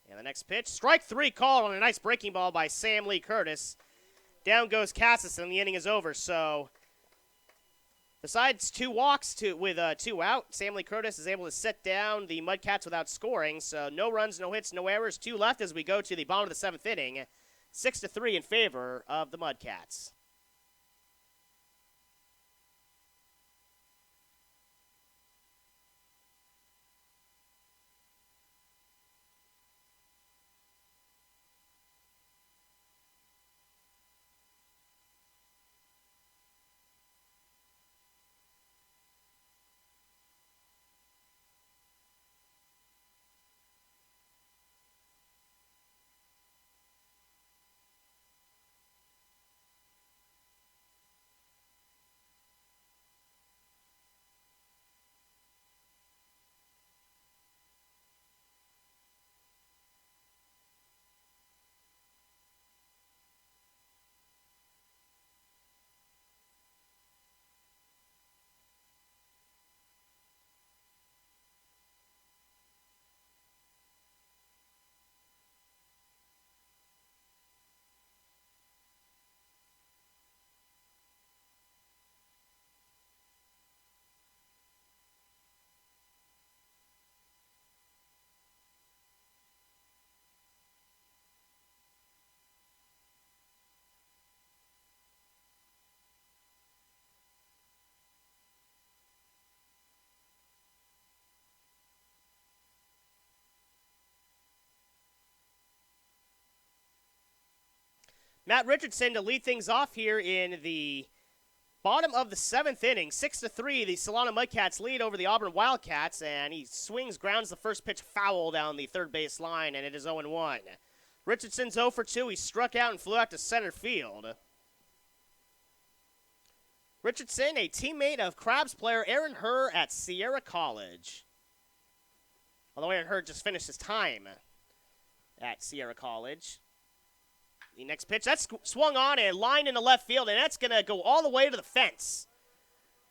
And the next pitch, strike 3 called on a nice breaking ball by Sam Lee Curtis. Down goes Cassis, and the inning is over. So besides 2 walks with 2 out, Sam Lee Curtis is able to set down the Mudcats without scoring. So no runs, no hits, no errors. 2 left as we go to the bottom of the 7th inning. 6-3 in favor of the Mudcats. Matt Richardson to lead things off here in the bottom of the 7th inning. 6-3, the Solano Mudcats lead over the Auburn Wildcats, and he swings, grounds the first pitch foul down the third base line, and it is 0-1. Richardson's 0 for 2. He struck out and flew out to center field. Richardson, a teammate of Crabs player Aaron Herr at Sierra College. Although Aaron Herr just finished his time at Sierra College. The next pitch, that's swung on and lined into left field, and that's going to go all the way to the fence.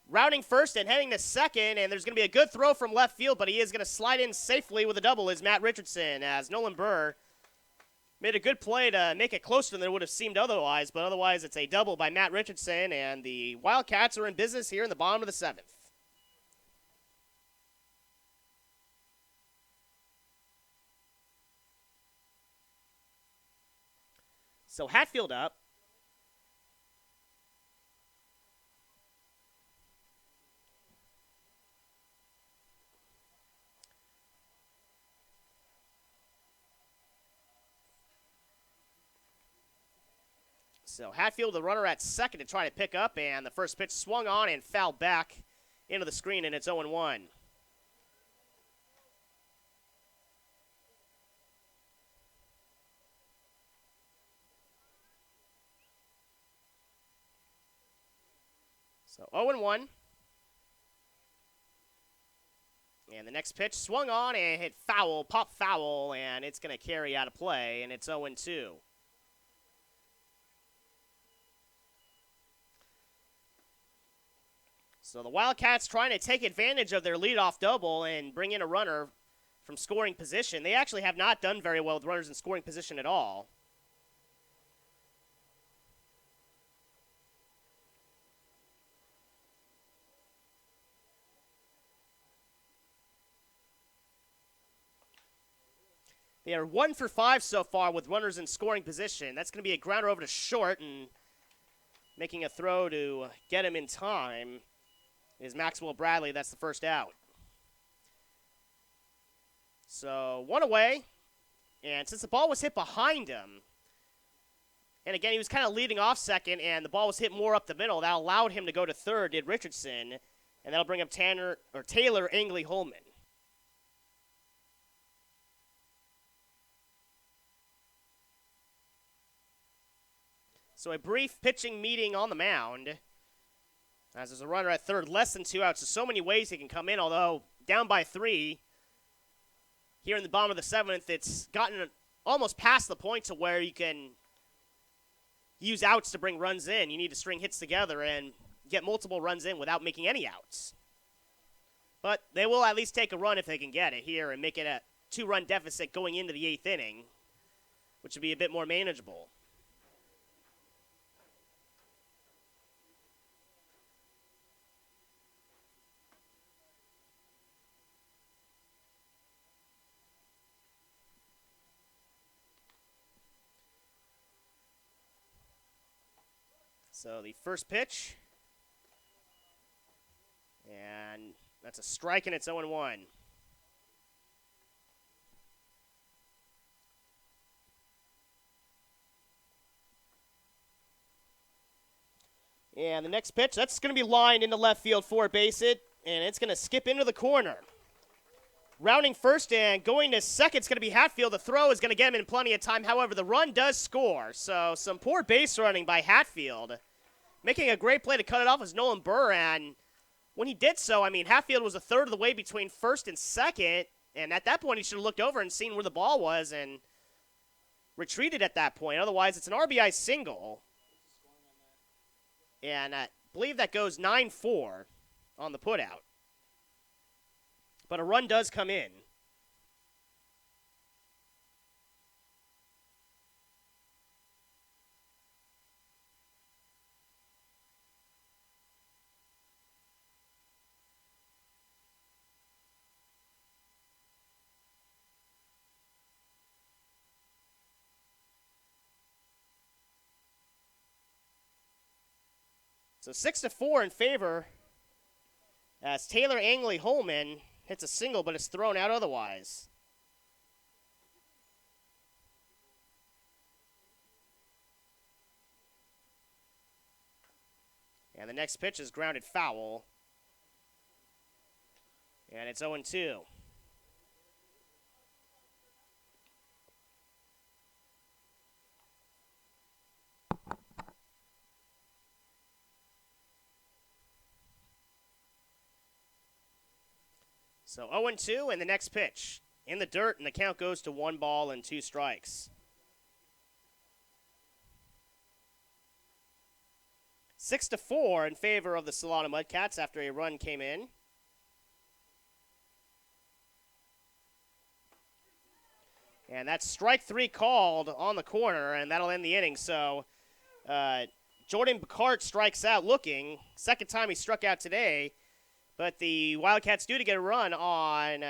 Routing first and heading to second, and there's going to be a good throw from left field, but he is going to slide in safely with a double is Matt Richardson, as Nolan Burr made a good play to make it closer than it would have seemed otherwise, but otherwise it's a double by Matt Richardson, and the Wildcats are in business here in the bottom of the 7th. So Hatfield up. So Hatfield, the runner at second, to try to pick up, and the first pitch swung on and fouled back into the screen, and it's 0-1. So 0-1. And the next pitch swung on and hit foul, pop foul, and it's going to carry out of play, and it's 0-2. So the Wildcats trying to take advantage of their leadoff double and bring in a runner from scoring position. They actually have not done very well with runners in scoring position at all. They are 1 for 5 so far with runners in scoring position. That's going to be a grounder over to short, and making a throw to get him in time is Maxwell Bradley. That's the first out. So 1 away, and since the ball was hit behind him, and again, he was kind of leading off second, and the ball was hit more up the middle, that allowed him to go to third, did Richardson, and that'll bring up Taylor Angley Holman. So a brief pitching meeting on the mound, as there's a runner at third, less than 2 outs. So many ways he can come in, although down by 3. Here in the bottom of the 7th, it's gotten almost past the point to where you can use outs to bring runs in. You need to string hits together and get multiple runs in without making any outs. But they will at least take a run if they can get it here and make it a 2-run deficit going into the 8th inning, which would be a bit more manageable. So the first pitch, and that's a strike, and it's 0-1. And the next pitch, that's going to be lined into left field for a base hit, and it's going to skip into the corner. Rounding first and going to second, it's going to be Hatfield. The throw is going to get him in plenty of time. However, the run does score. So some poor base running by Hatfield. Making a great play to cut it off was Nolan Burr, and when he did so, I mean, Hatfield was a third of the way between first and second, and at that point he should have looked over and seen where the ball was and retreated at that point. Otherwise, it's an RBI single. And I believe that goes 9-4 on the putout. But a run does come in. So 6-4 in favor as Taylor Angley Holman hits a single, but it's thrown out otherwise. And the next pitch is grounded foul. And it's 0-2. So 0-2, and the next pitch in the dirt, and the count goes to 1 ball and 2 strikes. 6-4 in favor of the Solano Mudcats after a run came in. And that's strike 3 called on the corner, and that'll end the inning. So Jordan Bacart strikes out looking. Second time he struck out today. But the Wildcats do to get a run on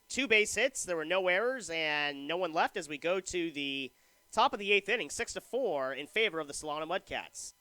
2 base hits. There were no errors and no one left as we go to the top of the 8th inning, 6-4 in favor of the Solano Mudcats.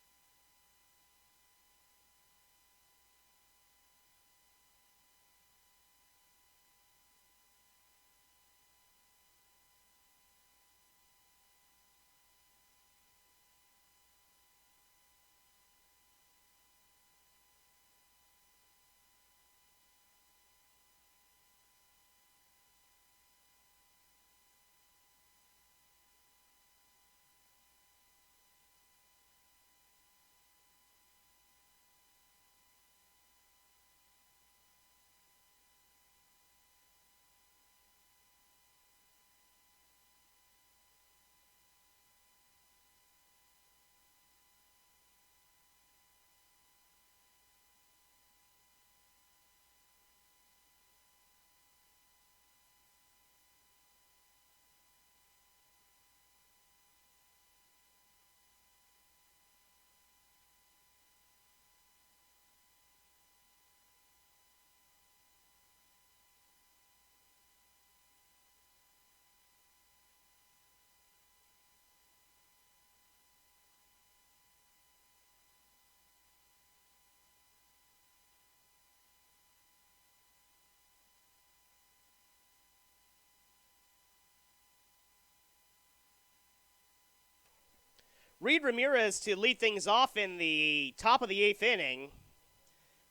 Reed Ramirez to lead things off in the top of the 8th inning.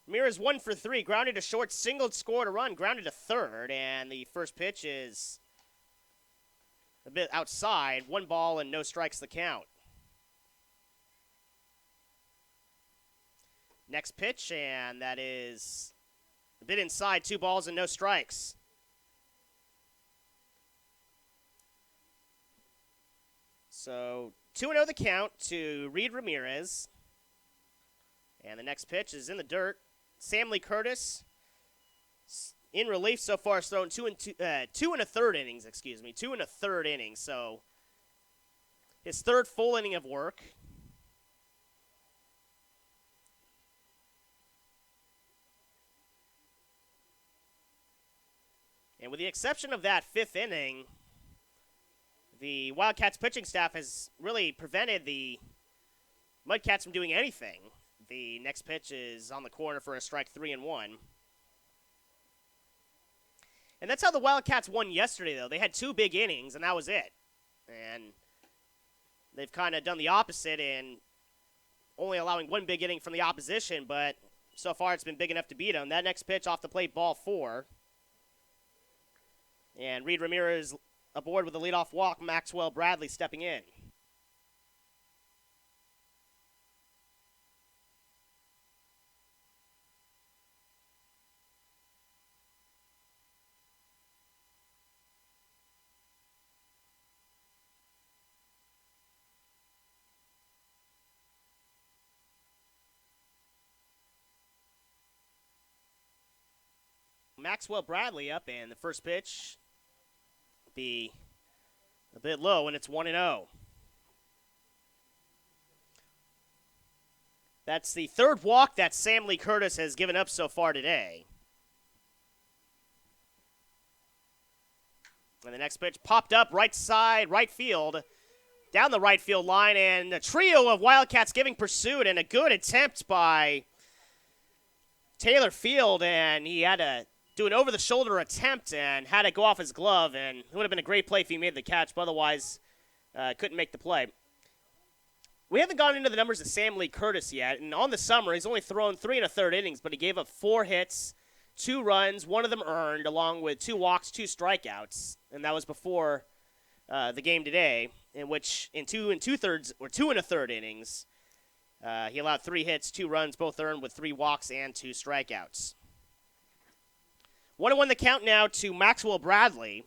Ramirez 1 for 3, grounded to short, singled, scored a run, grounded to third, and the first pitch is a bit outside. 1 ball and no strikes the count. Next pitch, and that is a bit inside, 2 balls and no strikes. So 2-0 the count to Reed Ramirez. And the next pitch is in the dirt. Sam Lee Curtis in relief so far has thrown 2 and a third innings, 2 and a third innings. So his third full inning of work. And with the exception of that 5th inning, the Wildcats pitching staff has really prevented the Mudcats from doing anything. The next pitch is on the corner for a strike, 3-1. And that's how the Wildcats won yesterday, though. They had 2 big innings, and that was it. And they've kind of done the opposite in only allowing 1 big inning from the opposition, but so far it's been big enough to beat them. That next pitch off the plate, ball 4. And Reed Ramirez aboard with the leadoff walk, Maxwell Bradley stepping in. Maxwell Bradley up, and the first pitch be a bit low, and it's 1-0. That's the 3rd walk that Sam Lee Curtis has given up so far today. And the next pitch popped up right side, right field, down the right field line, and a trio of Wildcats giving pursuit, and a good attempt by Taylor Field, and he had to do an over-the-shoulder attempt and had to go off his glove, and it would have been a great play if he made the catch, but otherwise couldn't make the play. We haven't gone into the numbers of Sam Lee Curtis yet, and on the summer he's only thrown 3 1/3 innings, but he gave up 4 hits, 2 runs, 1 of them earned, along with 2 walks, 2 strikeouts, and that was before the game today, in which in 2 1/3 innings he allowed 3 hits, 2 runs, both earned with 3 walks and 2 strikeouts. 1-1 the count now to Maxwell Bradley.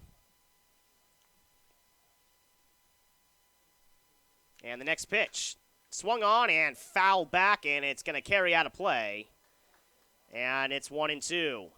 And the next pitch swung on and fouled back, and it's going to carry out of play. And it's 1-2.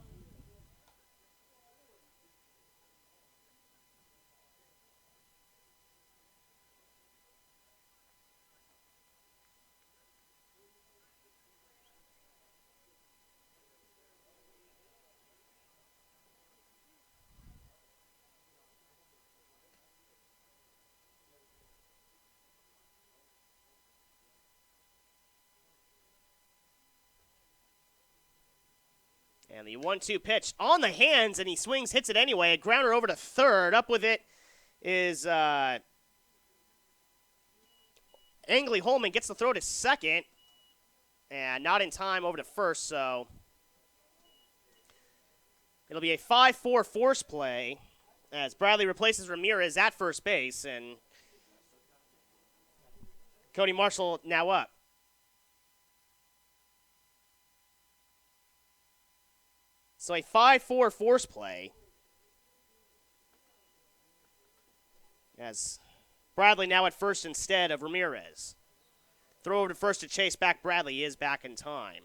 And the 1-2 pitch on the hands, and he swings, hits it anyway. A grounder over to third. Up with it is Angley Holman. Gets the throw to second, and not in time over to first, so it'll be a 5-4 force play as Bradley replaces Ramirez at first base, and Cody Marshall now up. So a 5-4 force play as Bradley now at first instead of Ramirez. Throw over to first to chase back Bradley. He is back in time.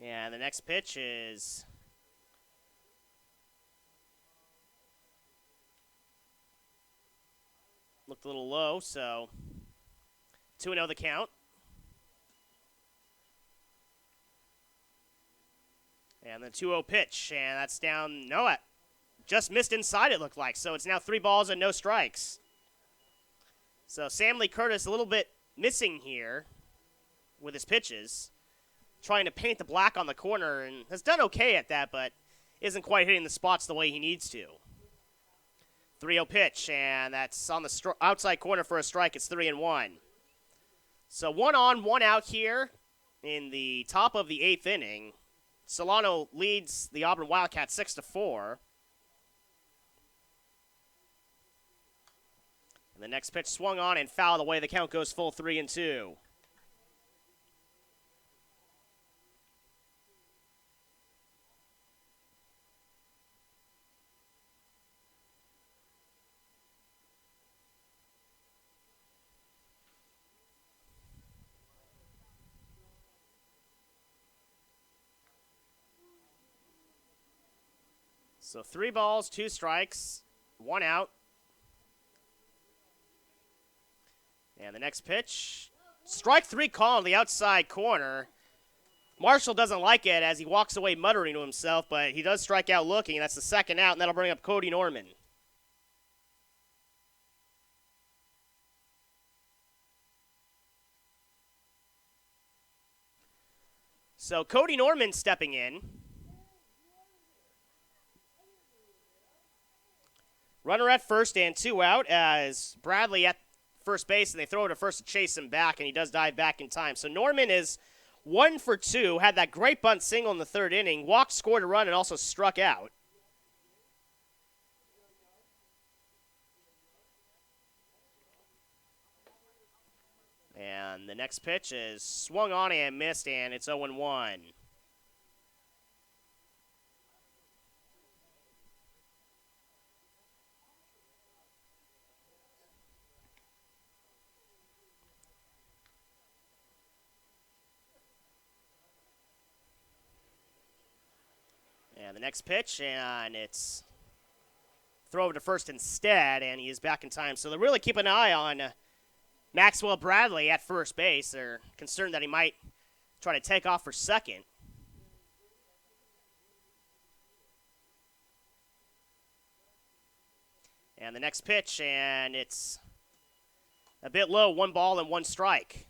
And the next pitch is looked a little low, so 2-0 the count. And the 2-0 pitch, and that's down. No, it just missed inside, it looked like. So it's now 3 balls and no strikes. So Sam Lee Curtis a little bit missing here with his pitches. trying to paint the black on the corner and has done okay at that, but isn't quite hitting the spots the way he needs to. 3-0 pitch, and that's on the outside corner for a strike. It's 3-1. So 1 on, 1 out here in the top of the 8th inning. Solano leads the Auburn Wildcats 6-4. And the next pitch swung on and fouled away. The count goes full 3-2. So 3 balls, 2 strikes, 1 out. And the next pitch, strike 3 call on the outside corner. Marshall doesn't like it as he walks away muttering to himself, but he does strike out looking, and that's the 2nd out, and that'll bring up Cody Norman. So Cody Norman stepping in. Runner at first and 2 out as Bradley at first base, and they throw it to first to chase him back, and he does dive back in time. So Norman is 1 for 2, had that great bunt single in the 3rd inning, walked, scored a run, and also struck out. And the next pitch is swung on and missed, and it's 0-1. And the next pitch, and it's throw over to first instead, and he is back in time. So they're really keeping an eye on Maxwell Bradley at first base. They're concerned that he might try to take off for second. And the next pitch, and it's a bit low, 1 ball and 1 strike.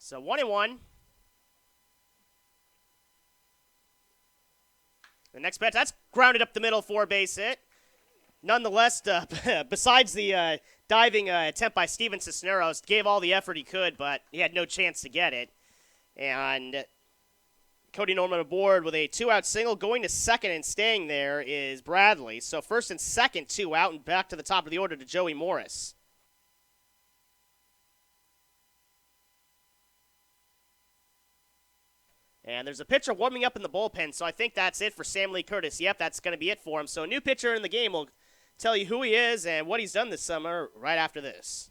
So 1-1. The next pitch, that's grounded up the middle for a base hit. Nonetheless, besides the diving attempt by Steven Cisneros, gave all the effort he could, but he had no chance to get it. And Cody Norman aboard with a 2-out single. Going to second and staying there is Bradley. So first and second, 2 out, and back to the top of the order to Joey Morris. And there's a pitcher warming up in the bullpen, so I think that's it for Sam Lee Curtis. Yep, that's going to be it for him. So a new pitcher in the game will tell you who he is and what he's done this summer right after this.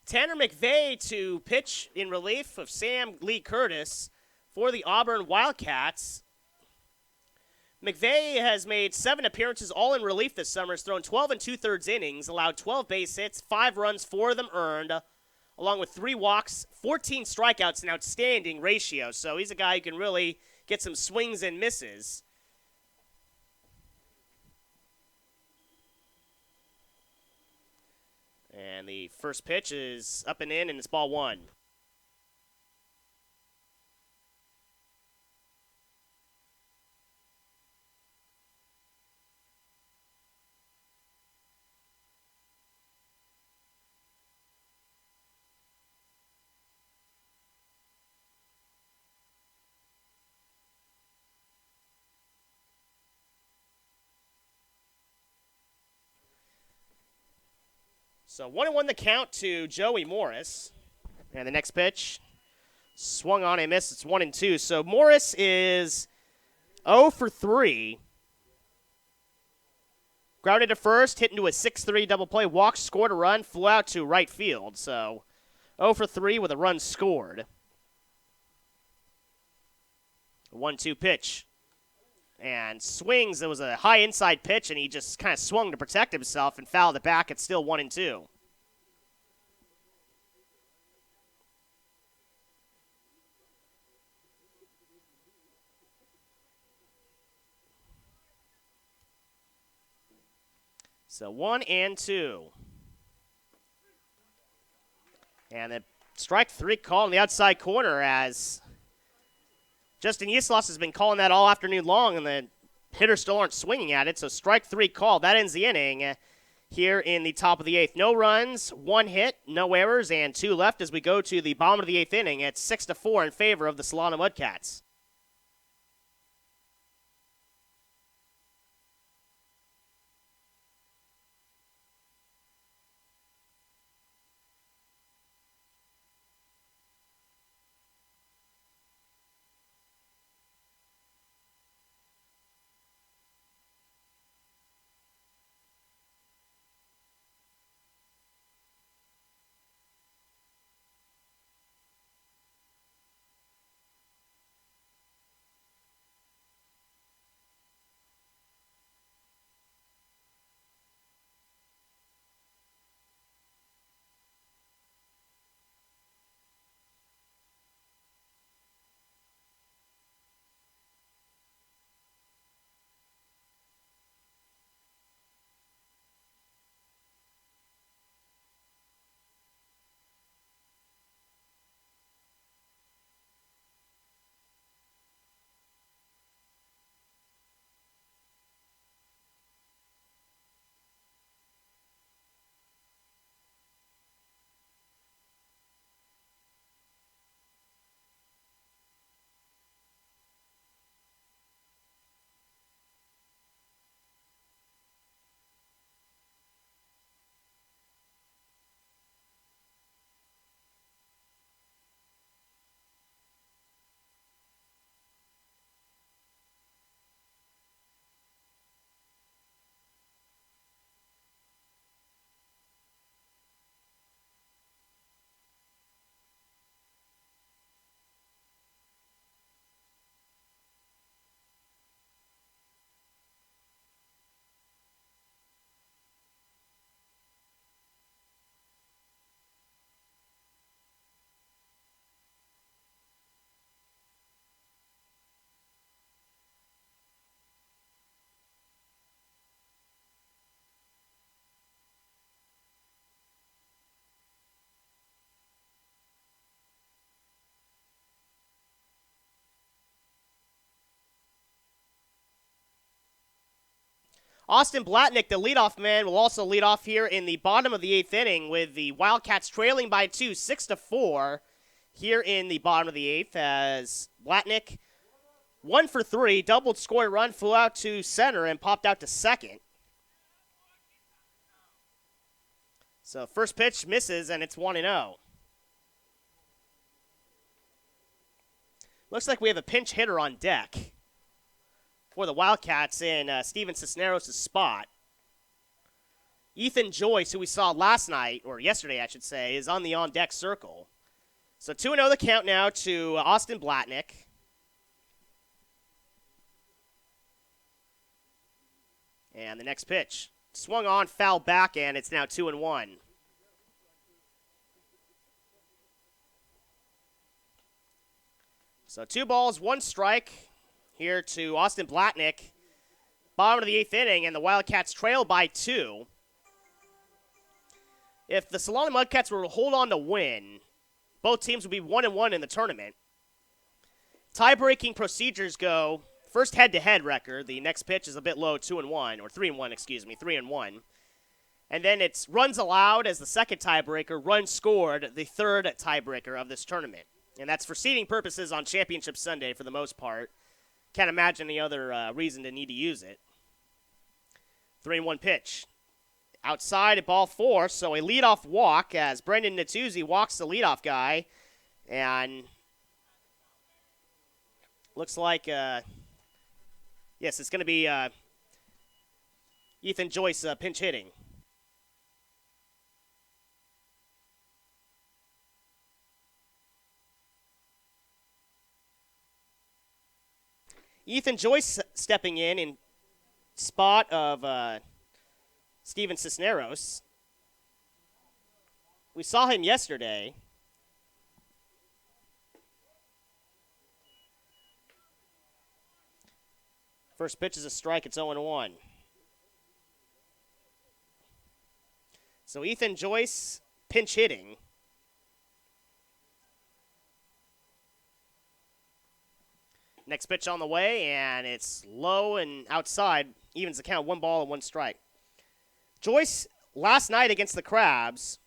Tanner McVeigh to pitch in relief of Sam Lee Curtis for the Auburn Wildcats. McVeigh has made 7 appearances, all in relief this summer. Has thrown 12 and 2/3 innings, allowed 12 base hits, 5 runs, 4 of them earned, along with 3 walks, 14 strikeouts, an outstanding ratio. So he's a guy who can really get some swings and misses. And the first pitch is up and in, and it's ball 1. So 1-1 the count to Joey Morris. And the next pitch, swung on and missed. It's 1-2. So Morris is 0 for 3. Grounded to first, hit into a 6-3 double play, walked, scored a run, flew out to right field. So 0 for 3 with a run scored. 1-2 pitch. And swings. It was a high inside pitch, and he just kind of swung to protect himself and fouled it back. It's still 1-2. So 1-2. And the strike 3 call in the outside corner as Justin Yislas has been calling that all afternoon long, and the hitters still aren't swinging at it. So strike 3 call. That ends the inning here in the top of the 8th. No runs, 1 hit, no errors, and 2 left as we go to the bottom of the 8th inning. It's 6-4 in favor of the Solano Mudcats. Austin Blatnick, the leadoff man, will also lead off here in the bottom of the 8th inning with the Wildcats trailing by 2, 6-4 here in the bottom of the 8th as Blatnick, 1 for 3, doubled, scored a run, flew out to center and popped out to second. So first pitch misses, and it's 1-0. Looks like we have a pinch hitter on deck for the Wildcats in Steven Cisneros' spot. Ethan Joyce, who we saw last night, or yesterday I should say, is on the on-deck circle. So 2-0 the count now to Austin Blatnick. And the next pitch. Swung on, foul back, and it's now 2-1. So 2 balls, 1 strike here to Austin Blatnick. Bottom of the 8th inning, and the Wildcats trail by 2. If the Solano Mudcats were to hold on to win, both teams would be 1-1 in the tournament. Tie-breaking procedures go first head-to-head record. The next pitch is a bit low, 2-1, or 3-1, 3-1. And then it's runs allowed as the second tiebreaker, runs scored, the third tiebreaker of this tournament. And that's for seeding purposes on Championship Sunday for the most part. Can't imagine any other reason to need to use it. 3-1 pitch. Outside at ball 4, so a leadoff walk as Brendan Natuzzi walks the leadoff guy. And looks like, yes, it's going to be Ethan Joyce pinch hitting. Ethan Joyce stepping in spot of Steven Cisneros. We saw him yesterday. First pitch is a strike. It's 0-1. So Ethan Joyce pinch hitting. Next pitch on the way, and it's low and outside. Evens the count, 1 ball and 1 strike. Joyce, last night against the Crabs,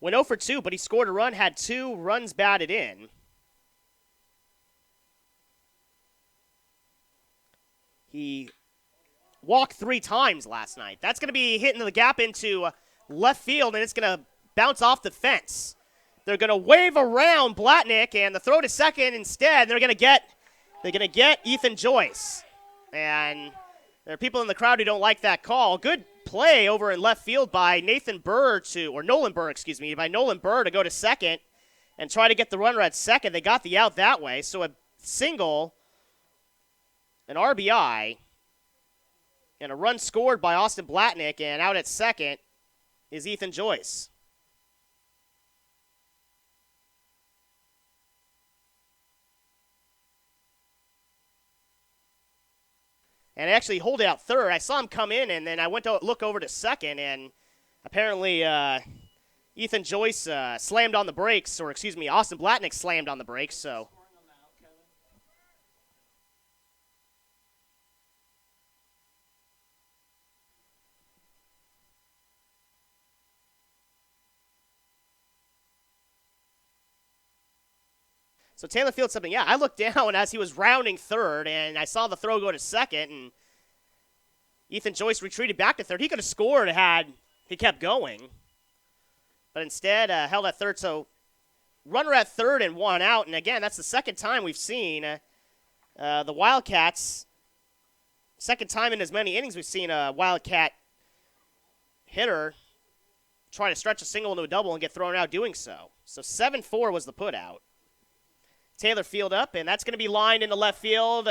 went 0 for 2, but he scored a run, had 2 runs batted in. He walked 3 times last night. That's going to be hitting the gap into left field, and it's going to bounce off the fence. They're going to wave around Blatnick, and the throw to second instead. They're going to get Ethan Joyce. And there are people in the crowd who don't like that call. Good play over in left field by Nolan Burr to go to second and try to get the runner at second. They got the out that way. So a single, an RBI, and a run scored by Austin Blatnick, and out at second is Ethan Joyce. And I actually hold it out third. I saw him come in, and then I went to look over to second, and apparently Ethan Joyce slammed on the brakes, or excuse me, Austin Blatnick slammed on the brakes, so. So Taylor Field something. Yeah, I looked down as he was rounding third, and I saw the throw go to second, and Ethan Joyce retreated back to third. He could have scored had he kept going, but instead held at third. So runner at third and 1 out, and again, that's the second time we've seen the Wildcats, second time in as many innings we've seen a Wildcat hitter try to stretch a single into a double and get thrown out doing so. So 7-4 was the put out. Taylor Field up, and that's going to be lined into left field.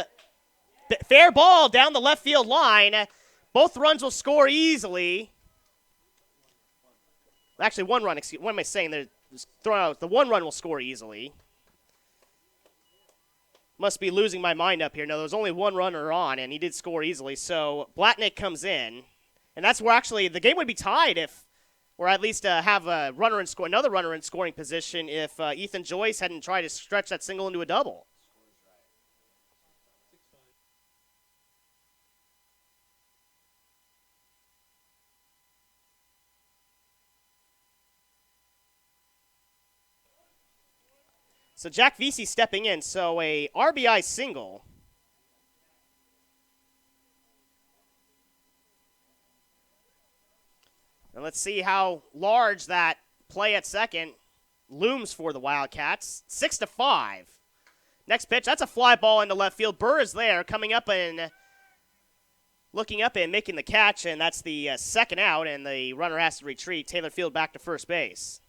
Fair ball down the left field line. Both runs will score easily. Actually, 1 run. What am I saying? The 1 run will score easily. Must be losing my mind up here. No, there was only 1 runner on, and he did score easily. So Blatnick comes in, and that's where actually the game would be tied if, or at least have a runner in another runner in scoring position if Ethan Joyce hadn't tried to stretch that single into a double. So Jack Vesey stepping in, so a RBI single. And let's see how large that play at second looms for the Wildcats. 6-5. Next pitch, that's a fly ball into left field. Burr is there, coming up and looking up and making the catch, and that's the second out, and the runner has to retreat. Taylor Field back to first base.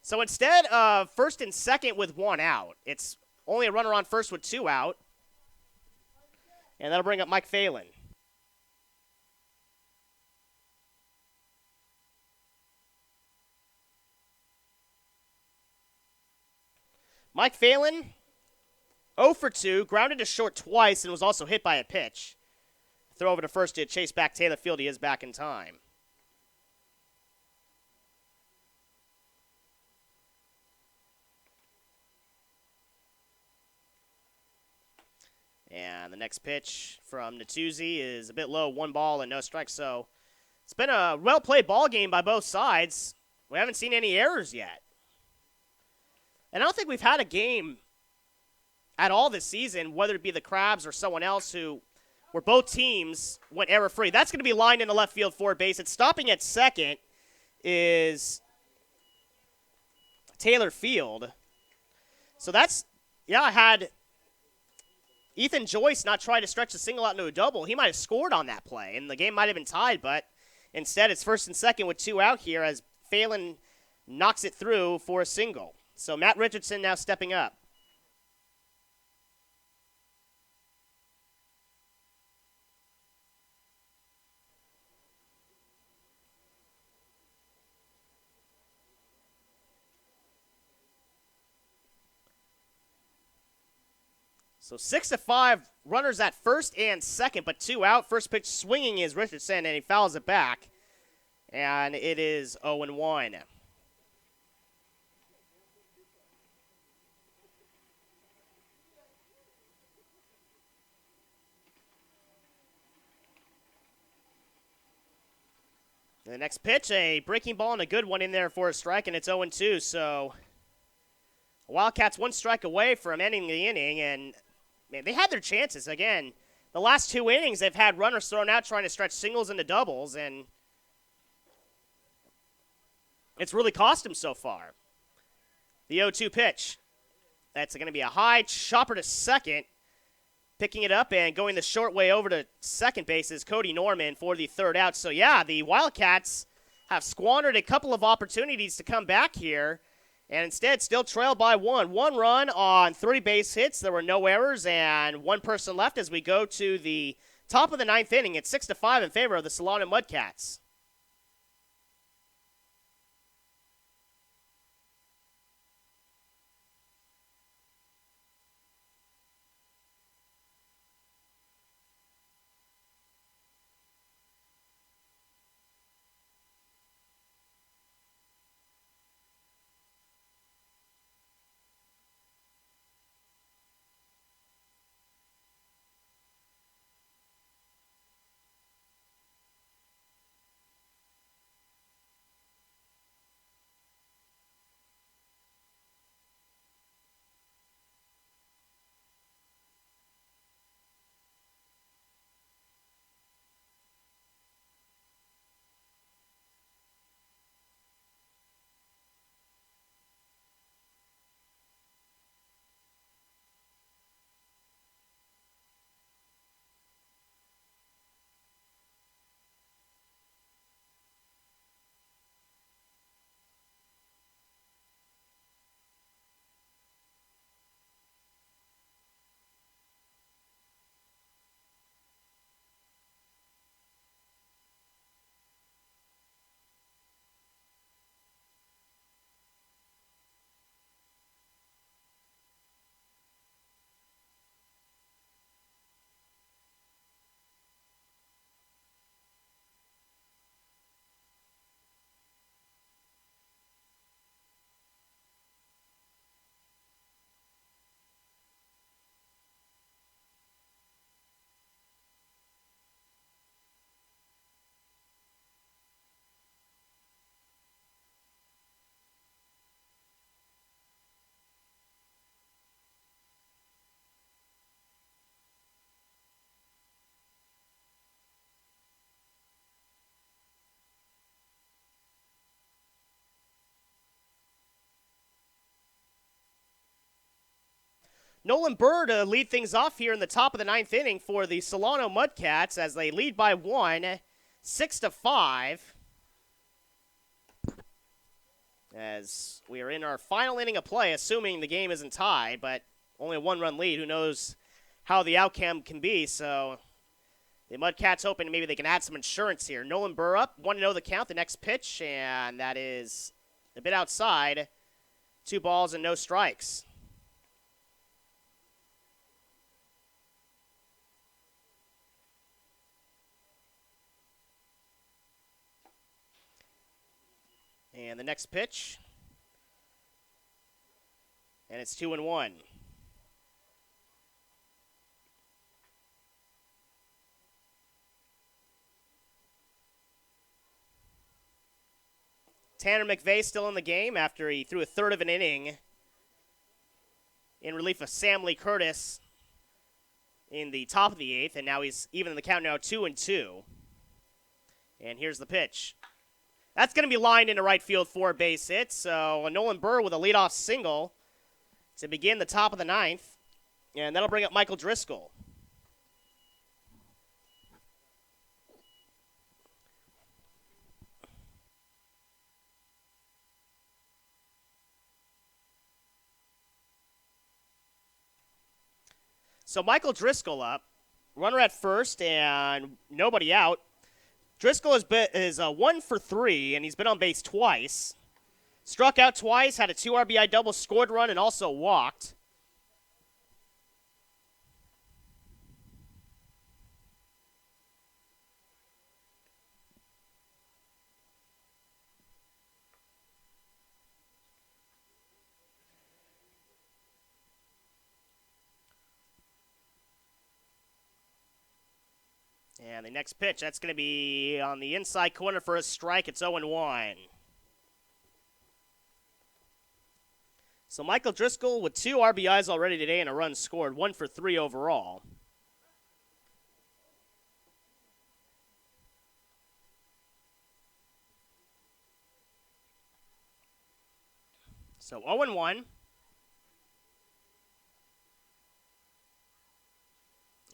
So instead of first and second with one out, it's only a runner on first with two out, and that'll bring up Mike Phelan. Mike Phelan, 0 for 2, grounded to short twice, and was also hit by a pitch. Throw over to first to chase back Taylor Field. He is back in time. And the next pitch from Natuzzi is a bit low, 1 ball and no strikes. So it's been a well-played ball game by both sides. We haven't seen any errors yet. And I don't think we've had a game at all this season, whether it be the Crabs or someone else, where both teams went error-free. That's going to be lined in the left field forward base. It's stopping at second is Taylor Field. So that's, I had Ethan Joyce not try to stretch a single out into a double. He might have scored on that play, and the game might have been tied, but instead it's first and second with 2 out here as Phelan knocks it through for a single. So Matt Richardson now stepping up. So 6-5, runners at first and second, but 2 out. First pitch swinging is Richardson, and he fouls it back. And it is 0-1. The next pitch, a breaking ball and a good one in there for a strike, and it's 0-2. So Wildcats 1 strike away from ending the inning, and man, they had their chances. Again, the last 2 innings, they've had runners thrown out trying to stretch singles into doubles, and it's really cost them so far. The 0-2 pitch. That's going to be a high chopper to second. Picking it up and going the short way over to second base is Cody Norman for the third out. So, the Wildcats have squandered a couple of opportunities to come back here, and instead still trailed by 1. 1 run on 3 base hits. There were no errors, and 1 person left as we go to the top of the 9th inning. It's 6-5 in favor of the Solano Mudcats. Nolan Burr to lead things off here in the top of the 9th inning for the Solano Mudcats as they lead by 1, 6-5. As we are in our final inning of play, assuming the game isn't tied, but only a 1-run lead. Who knows how the outcome can be, so the Mudcats hoping maybe they can add some insurance here. Nolan Burr up, 1-0 the count, the next pitch, and that is a bit outside. 2 balls and no strikes. And the next pitch, and it's 2-1. Tanner McVeigh still in the game after he threw a third of an inning in relief of Sam Lee Curtis in the top of the 8th, and now he's even in the count now, 2-2. And here's the pitch. That's going to be lined into right field for a base hit, so Nolan Burr with a leadoff single to begin the top of the 9th, and that'll bring up Michael Driscoll. So Michael Driscoll up, runner at first and nobody out. Driscoll is 1 for 3, and he's been on base twice. Struck out twice, had a 2 RBI double, scored run, and also walked. And the next pitch, that's going to be on the inside corner for a strike. It's 0-1. So Michael Driscoll with 2 RBIs already today and a run scored, 1 for 3 overall. So 0-1.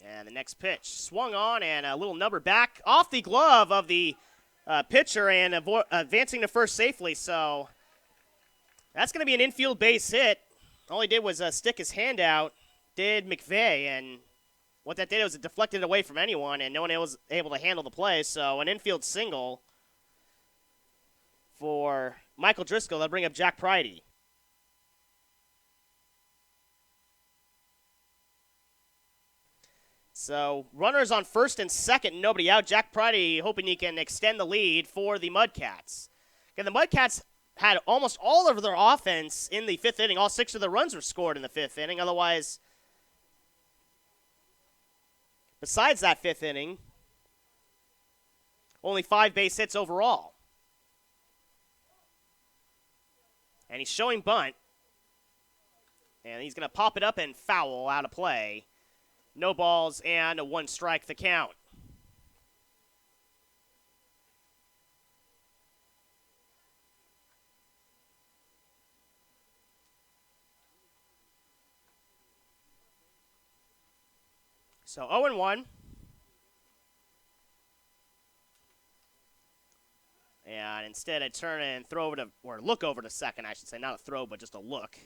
And the next pitch swung on and a little number back off the glove of the pitcher and advancing to first safely. So that's going to be an infield base hit. All he did was stick his hand out, did McVeigh, and what that did was it deflected away from anyone, and no one was able to handle the play. So an infield single for Michael Driscoll. That'll bring up Jack Pridey. So runners on first and second, nobody out. Jack Pridey hoping he can extend the lead for the Mudcats. And the Mudcats had almost all of their offense in the 5th inning. All 6 of the runs were scored in the 5th inning. Otherwise, besides that 5th inning, only 5 base hits overall. And he's showing bunt. And he's going to pop it up and foul out of play. No balls and a 1 strike the count. So 0-1. And instead I turn and throw over to, or look over to second, I should say. Not a throw, but just a look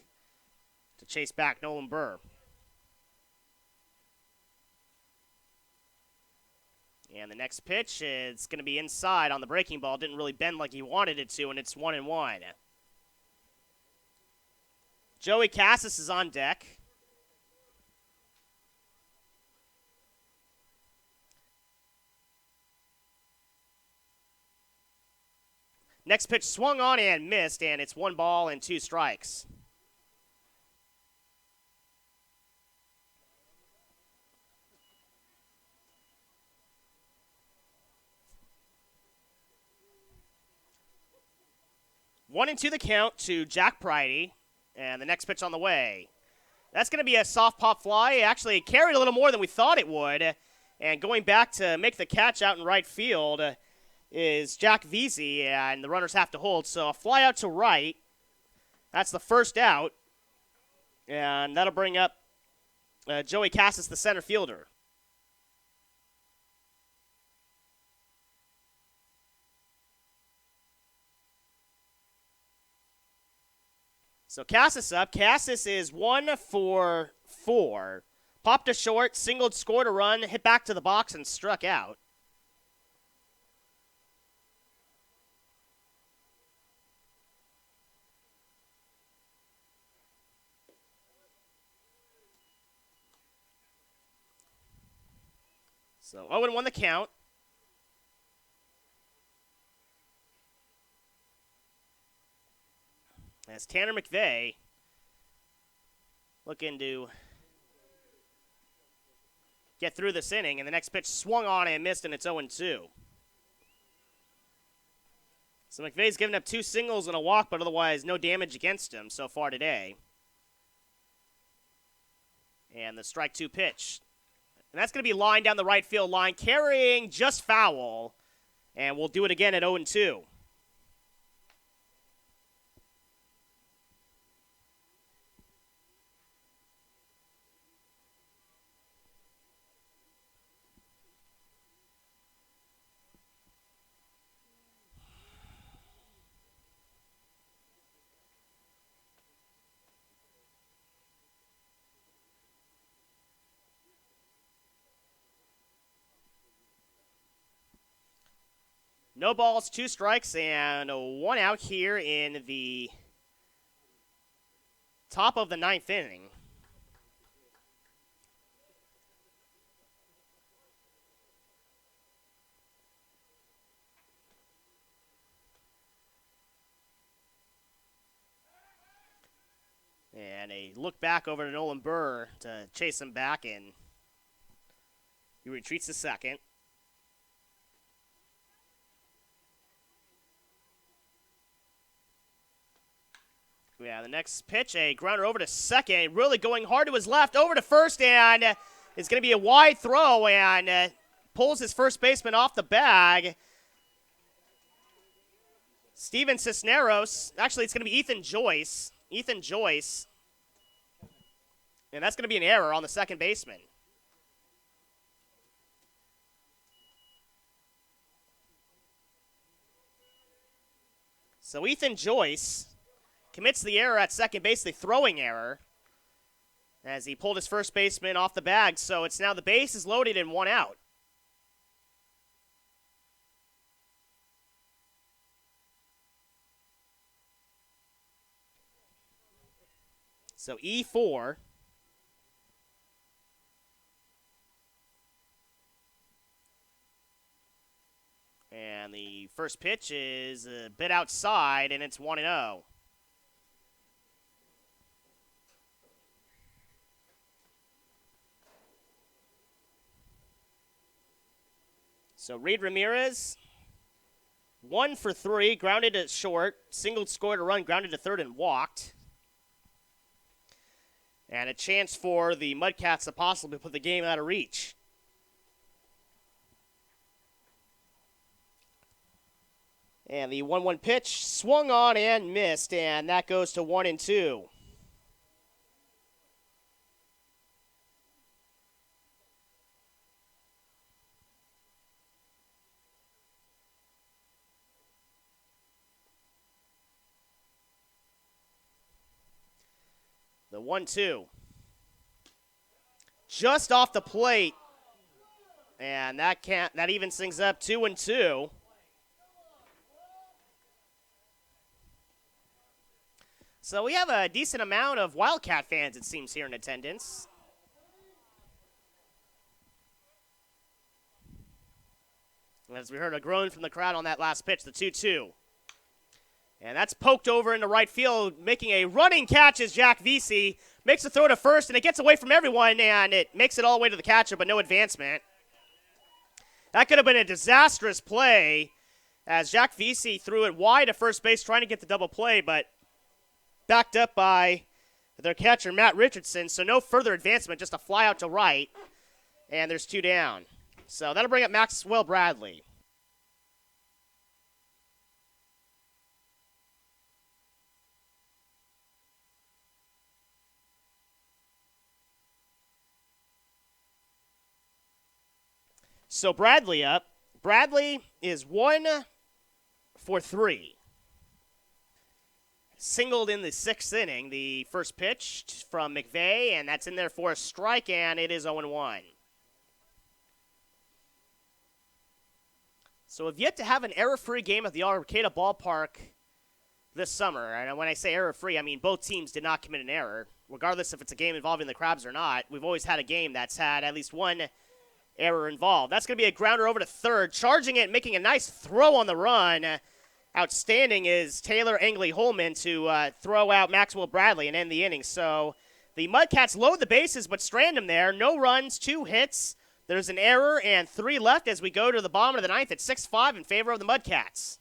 to chase back Nolan Burr. And the next pitch is going to be inside on the breaking ball. Didn't really bend like he wanted it to, and it's 1-1. Joey Cassis is on deck. Next pitch swung on and missed, and it's 1 ball and 2 strikes. One and 2 the count to Jack Pridey, and the next pitch on the way. That's going to be a soft pop fly. Actually, it carried a little more than we thought it would, and going back to make the catch out in right field is Jack Veazey, and the runners have to hold. So a fly out to right. That's the first out, and that'll bring up Joey Cassis, the center fielder. So Cassis up. Cassis is 1 for 4. Popped a short, singled, scored a run, hit back to the box, and struck out. So 0-1 the count. As Tanner McVeigh looking to get through this inning, and the next pitch swung on and missed, and it's 0-2. So McVeigh's given up 2 singles and a walk, but otherwise no damage against him so far today. And the strike 2 pitch. And that's going to be lined down the right field line, carrying just foul. And we'll do it again at 0-2. No balls, 2 strikes, and 1 out here in the top of the 9th inning. And a look back over to Nolan Burr to chase him back, and he retreats to second. Yeah, the next pitch, a grounder over to second, really going hard to his left, over to first, and it's going to be a wide throw, and pulls his first baseman off the bag. Steven Cisneros, actually it's going to be Ethan Joyce, and that's going to be an error on the second baseman. So Ethan Joyce commits the error at second base, the throwing error, as he pulled his first baseman off the bag. So it's now the base is loaded and 1 out. So E4. And the first pitch is a bit outside, and it's 1-0. So Reed Ramirez, 1 for 3, grounded to short, singled, scored a run, grounded to third, and walked. And a chance for the Mudcats to possibly put the game out of reach. And the 1-1 pitch swung on and missed, and that goes to 1-2. The 1-2. Just off the plate. And that evens things up 2-2. So we have a decent amount of Wildcat fans, it seems, here in attendance. As we heard a groan from the crowd on that last pitch, the 2-2. And that's poked over into right field, making a running catch as Jack Vesey makes a throw to first, and it gets away from everyone, and it makes it all the way to the catcher, but no advancement. That could have been a disastrous play as Jack Vesey threw it wide to first base trying to get the double play, but backed up by their catcher, Matt Richardson, so no further advancement, just a fly out to right, and there's 2 down. So that'll bring up Maxwell Bradley. So Bradley up. Bradley is 1 for 3. Singled in the 6th inning, the first pitch from McVeigh, and that's in there for a strike, and it is 0-1. So we've yet to have an error-free game at the Arcata Ballpark this summer. And when I say error-free, I mean both teams did not commit an error. Regardless if it's a game involving the Crabs or not, we've always had a game that's had at least one error involved. That's going to be a grounder over to third. Charging it, making a nice throw on the run. Outstanding is Taylor Angley-Holman to throw out Maxwell Bradley and end the inning. So the Mudcats load the bases but strand him there. No runs, 2 hits. There's an error and 3 left as we go to the bottom of the 9th at 6-5 in favor of the Mudcats.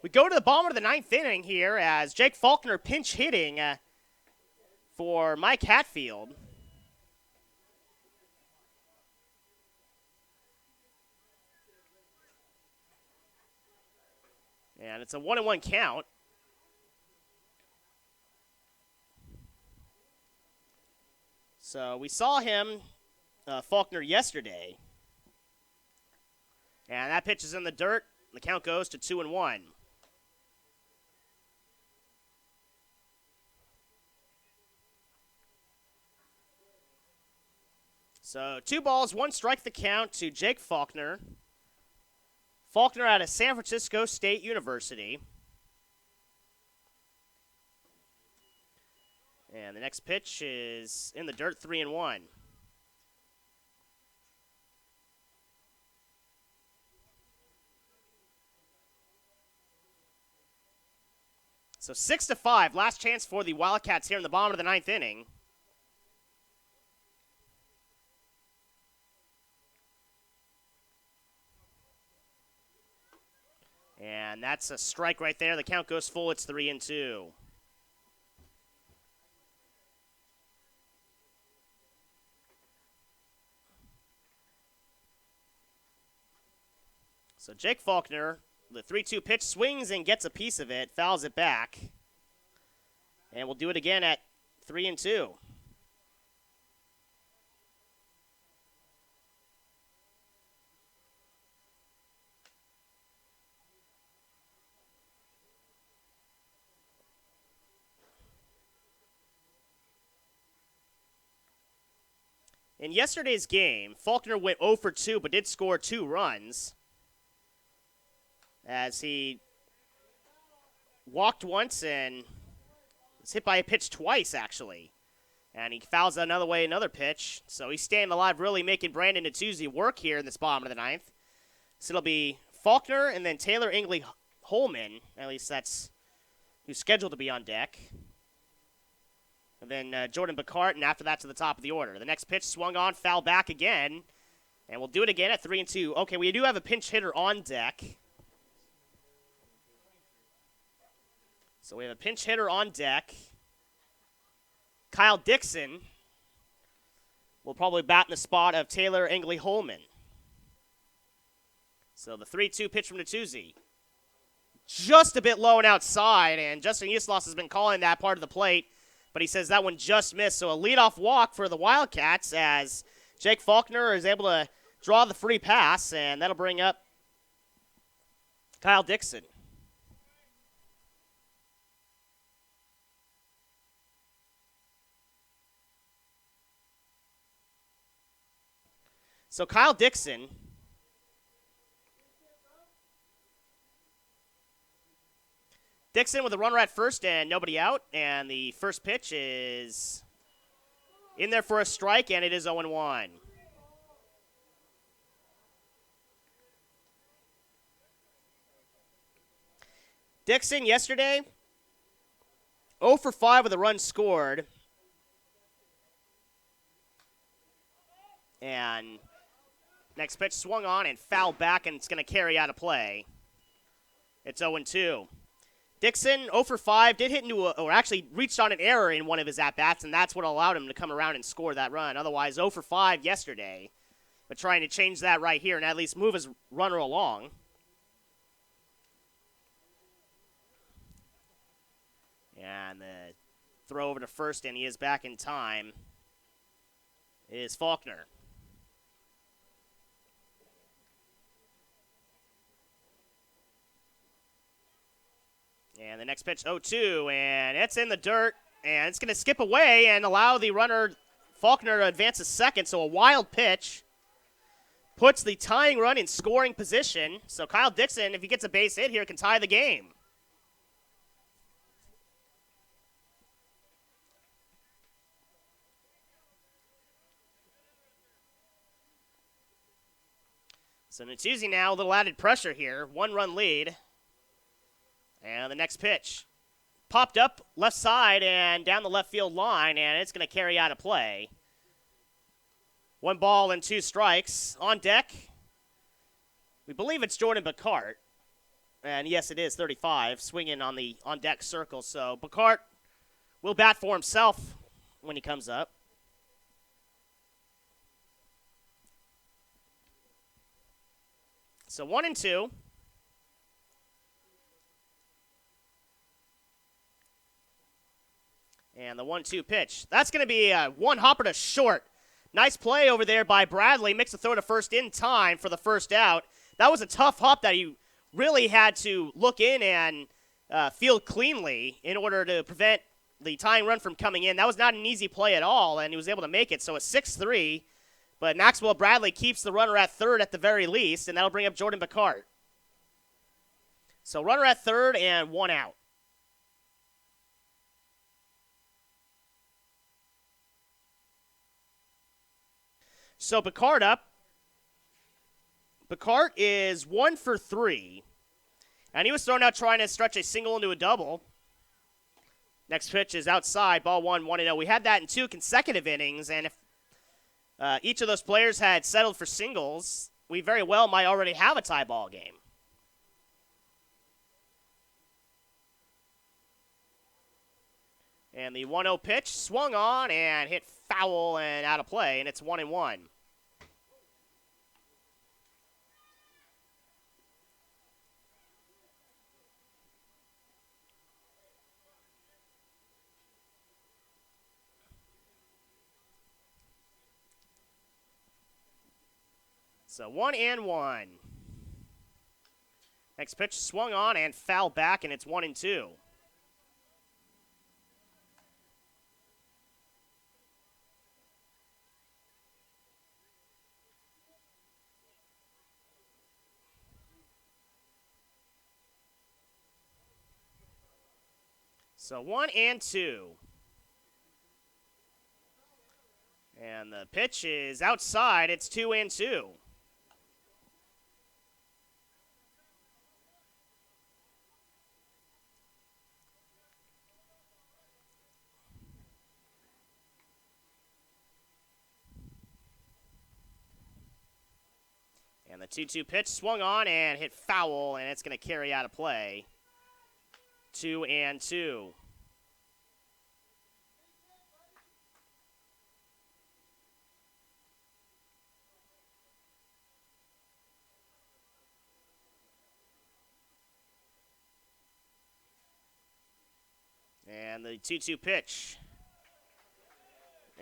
We go to the bottom of the 9th inning here as Jake Faulkner pinch hitting for Mike Hatfield. And it's a 1-1 count. So we saw him, Faulkner, yesterday. And that pitch is in the dirt. The count goes to 2-1. So 2 balls, 1 strike the count to Jake Faulkner. Faulkner out of San Francisco State University. And the next pitch is in the dirt, 3-1. So 6-5, last chance for the Wildcats here in the bottom of the 9th inning. And that's a strike right there. The count goes full. It's 3-2. So Jake Faulkner, the 3-2 pitch, swings and gets a piece of it, fouls it back. And we'll do it again at 3-2. In yesterday's game, Faulkner went 0 for 2 but did score 2 runs as he walked once and was hit by a pitch twice, actually. And he fouls another pitch. So he's staying alive, really making Brandon Natuzzi work here in this bottom of the ninth. So it'll be Faulkner and then Taylor Ingley Holman. At least that's who's scheduled to be on deck. And then Jordan Bacart, and after that to the top of the order. The next pitch swung on, foul back again. And we'll do it again at 3-2. Okay, we do have a pinch hitter on deck. So we have a pinch hitter on deck. Kyle Dixon will probably bat in the spot of Taylor Ingley Holman. So the 3-2 pitch from Natuzzi. Just a bit low and outside, and Justin Uslos has been calling that part of the plate, but he says that one just missed. So a leadoff walk for the Wildcats as Jake Faulkner is able to draw the free pass, and that'll bring up Kyle Dixon. So Kyle Dixon with a runner at first and nobody out, and the first pitch is in there for a strike, and it is 0-1. Dixon yesterday, 0 for 5 with a run scored, and next pitch swung on and fouled back, and it's going to carry out of play. It's 0-2. Dixon, 0 for 5, did hit into or actually reached on an error in one of his at-bats, and that's what allowed him to come around and score that run. Otherwise, 0 for 5 yesterday, but trying to change that right here and at least move his runner along. And the throw over to first, and he is back in time, is Faulkner. And the next pitch, 0-2, and it's in the dirt, and it's going to skip away and allow the runner, Faulkner, to advance to second. So a wild pitch puts the tying run in scoring position. So Kyle Dixon, if he gets a base hit here, can tie the game. So Natuzzi now, a little added pressure here, 1-run lead. And the next pitch popped up left side and down the left field line, and it's going to carry out of play. 1 ball and 2 strikes. On deck, we believe it's Jordan Bacart. And yes, it is 35, swinging on the on-deck circle. So Bacart will bat for himself when he comes up. So 1-2. And the 1-2 pitch. That's going to be a one hopper to short. Nice play over there by Bradley. Makes the throw to first in time for the first out. That was a tough hop that he really had to look in and field cleanly in order to prevent the tying run from coming in. That was not an easy play at all, and he was able to make it. So a 6-3. But Maxwell Bradley keeps the runner at third at the very least, and that'll bring up Jordan Bacart. So runner at third and 1 out. So Bacart up. Bacart is 1 for 3. And he was thrown out trying to stretch a single into a double. Next pitch is outside, ball 1-0. We had that in 2 consecutive innings, and if each of those players had settled for singles, we very well might already have a tie ball game. And the 1-0 pitch swung on and hit foul and out of play, and it's 1-1. So 1-1. Next pitch swung on and fouled back, and it's 1-2. So 1-2. And the pitch is outside. It's 2-2. And the 2-2 pitch swung on and hit foul, and it's going to carry out of play. 2-2. And the 2-2 pitch.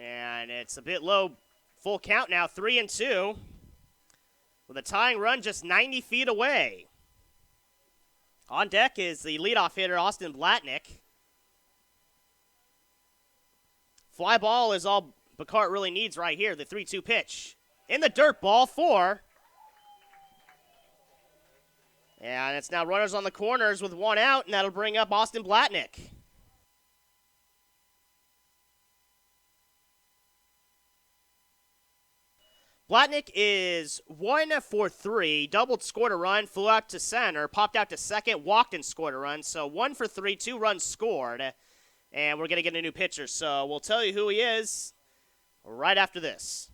And it's a bit low. Full count now, 3-2. With a tying run just 90 feet away. On deck is the leadoff hitter, Austin Blatnick. Fly ball is all Bacart really needs right here, the 3-2 pitch. In the dirt, ball 4. And it's now runners on the corners with 1 out, and that'll bring up Austin Blatnick. Blatnick is 1 for 3, doubled, scored a run, flew out to center, popped out to second, walked and scored a run. So 1 for 3, 2 runs scored, and we're going to get a new pitcher. So we'll tell you who he is right after this.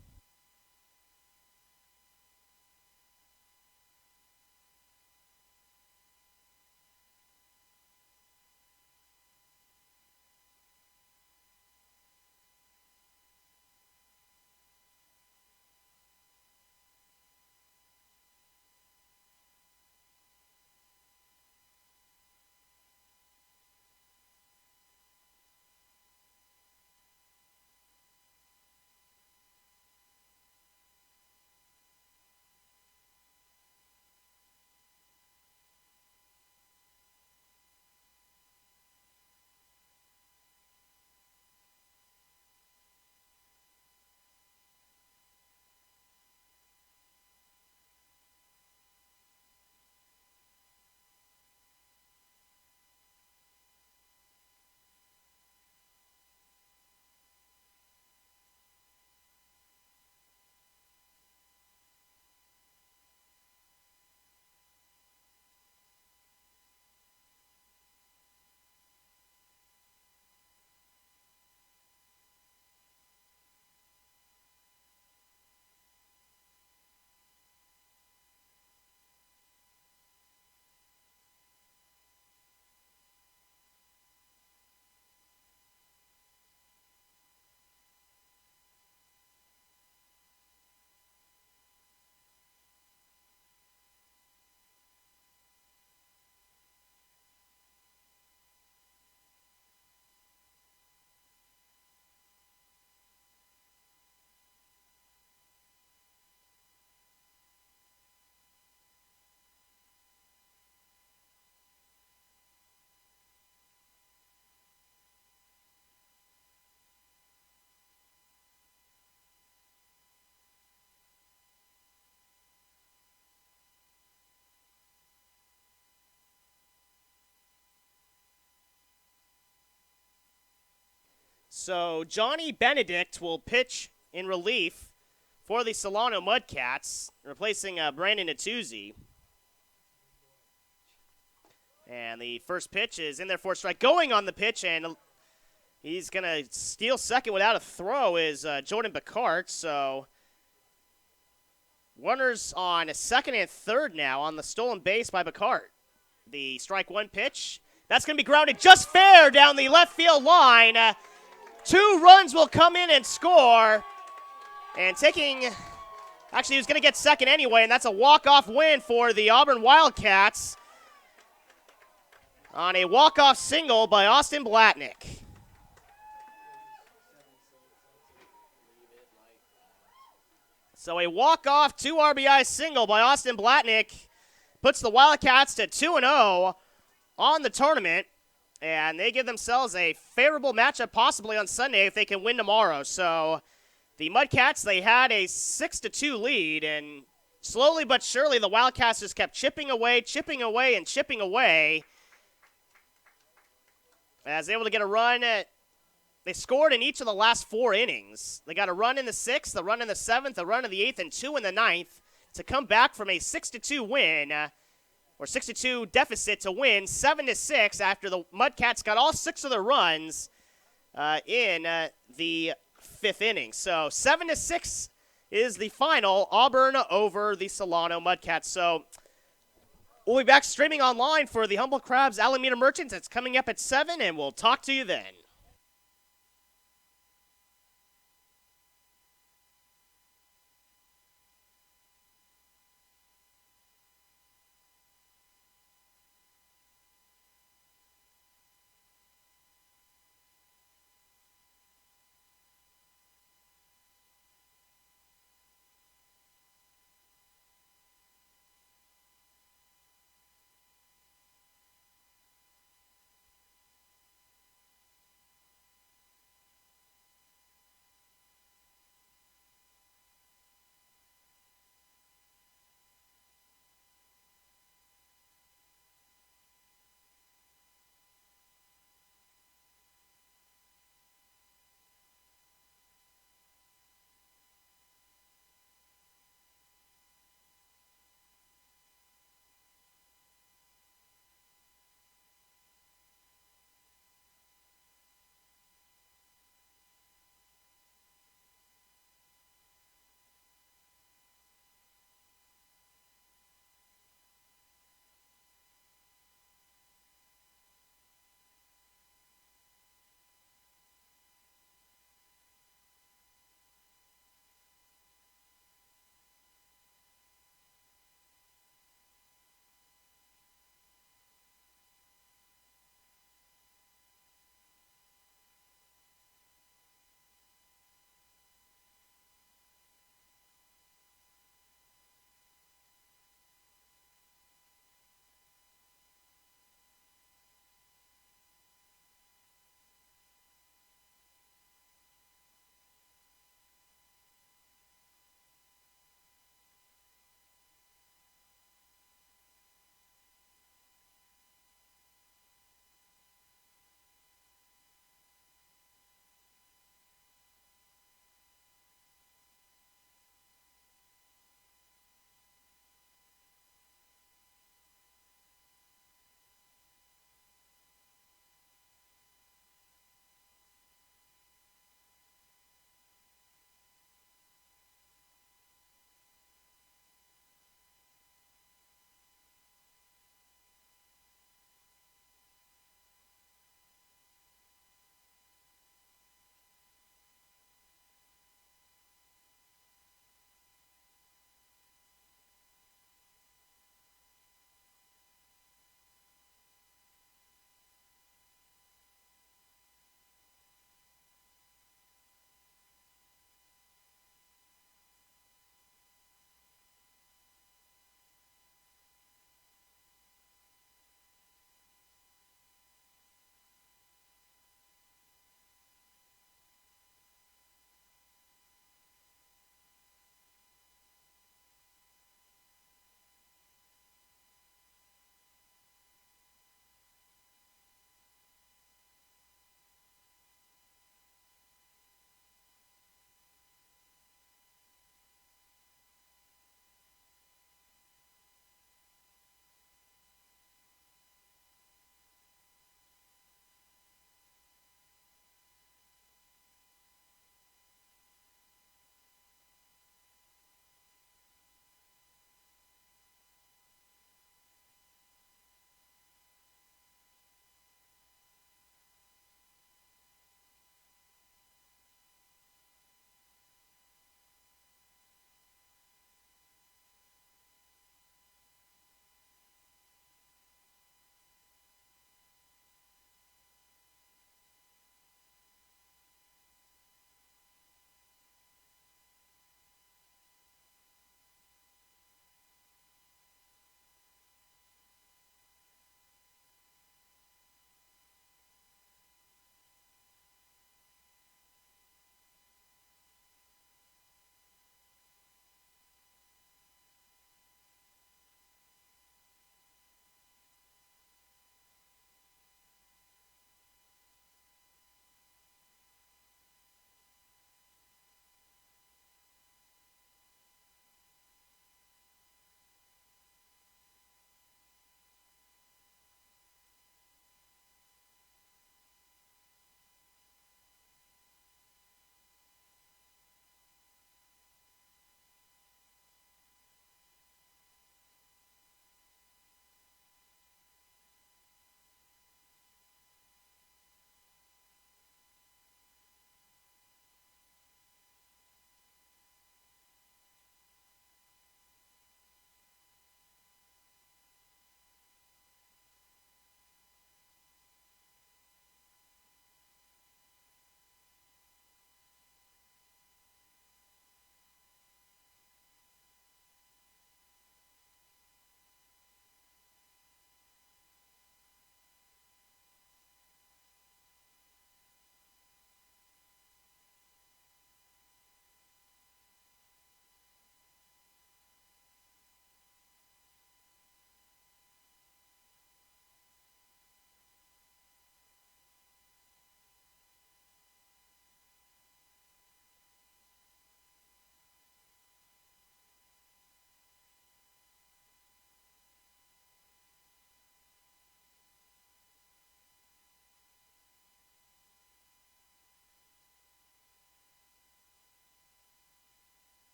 So Johnny Benedict will pitch in relief for the Solano Mudcats, replacing Brandon Natuzzi. And the first pitch is in there for a strike. Going on the pitch, and he's going to steal second without a throw is Jordan Bacart. So runners on second and third now on the stolen base by Bacart. The strike 1 pitch. That's going to be grounded just fair down the left field line. 2 runs will come in and score. And taking, actually he was going to get second anyway, and that's a walk-off win for the Auburn Wildcats on a walk-off single by Austin Blatnick. So a walk-off 2 RBI single by Austin Blatnick puts the Wildcats to 2-0 on the tournament. And they give themselves a favorable matchup possibly on Sunday if they can win tomorrow. So the Mudcats, they had a 6-2 lead, and slowly but surely the Wildcats just kept chipping away, and chipping away. as able to get a run. They scored in each of the last 4 innings. They got a run in the 6th, a run in the 7th, a run in the 8th, and 2 in the 9th to come back from a 6-2 win, or 6-2 deficit to win 7-6 after the Mudcats got all 6 of their runs in the 5th inning. So 7-6 is the final, Auburn over the Solano Mudcats. So we'll be back streaming online for the Humble Crabs Alameda Merchants. It's coming up at 7, and we'll talk to you then.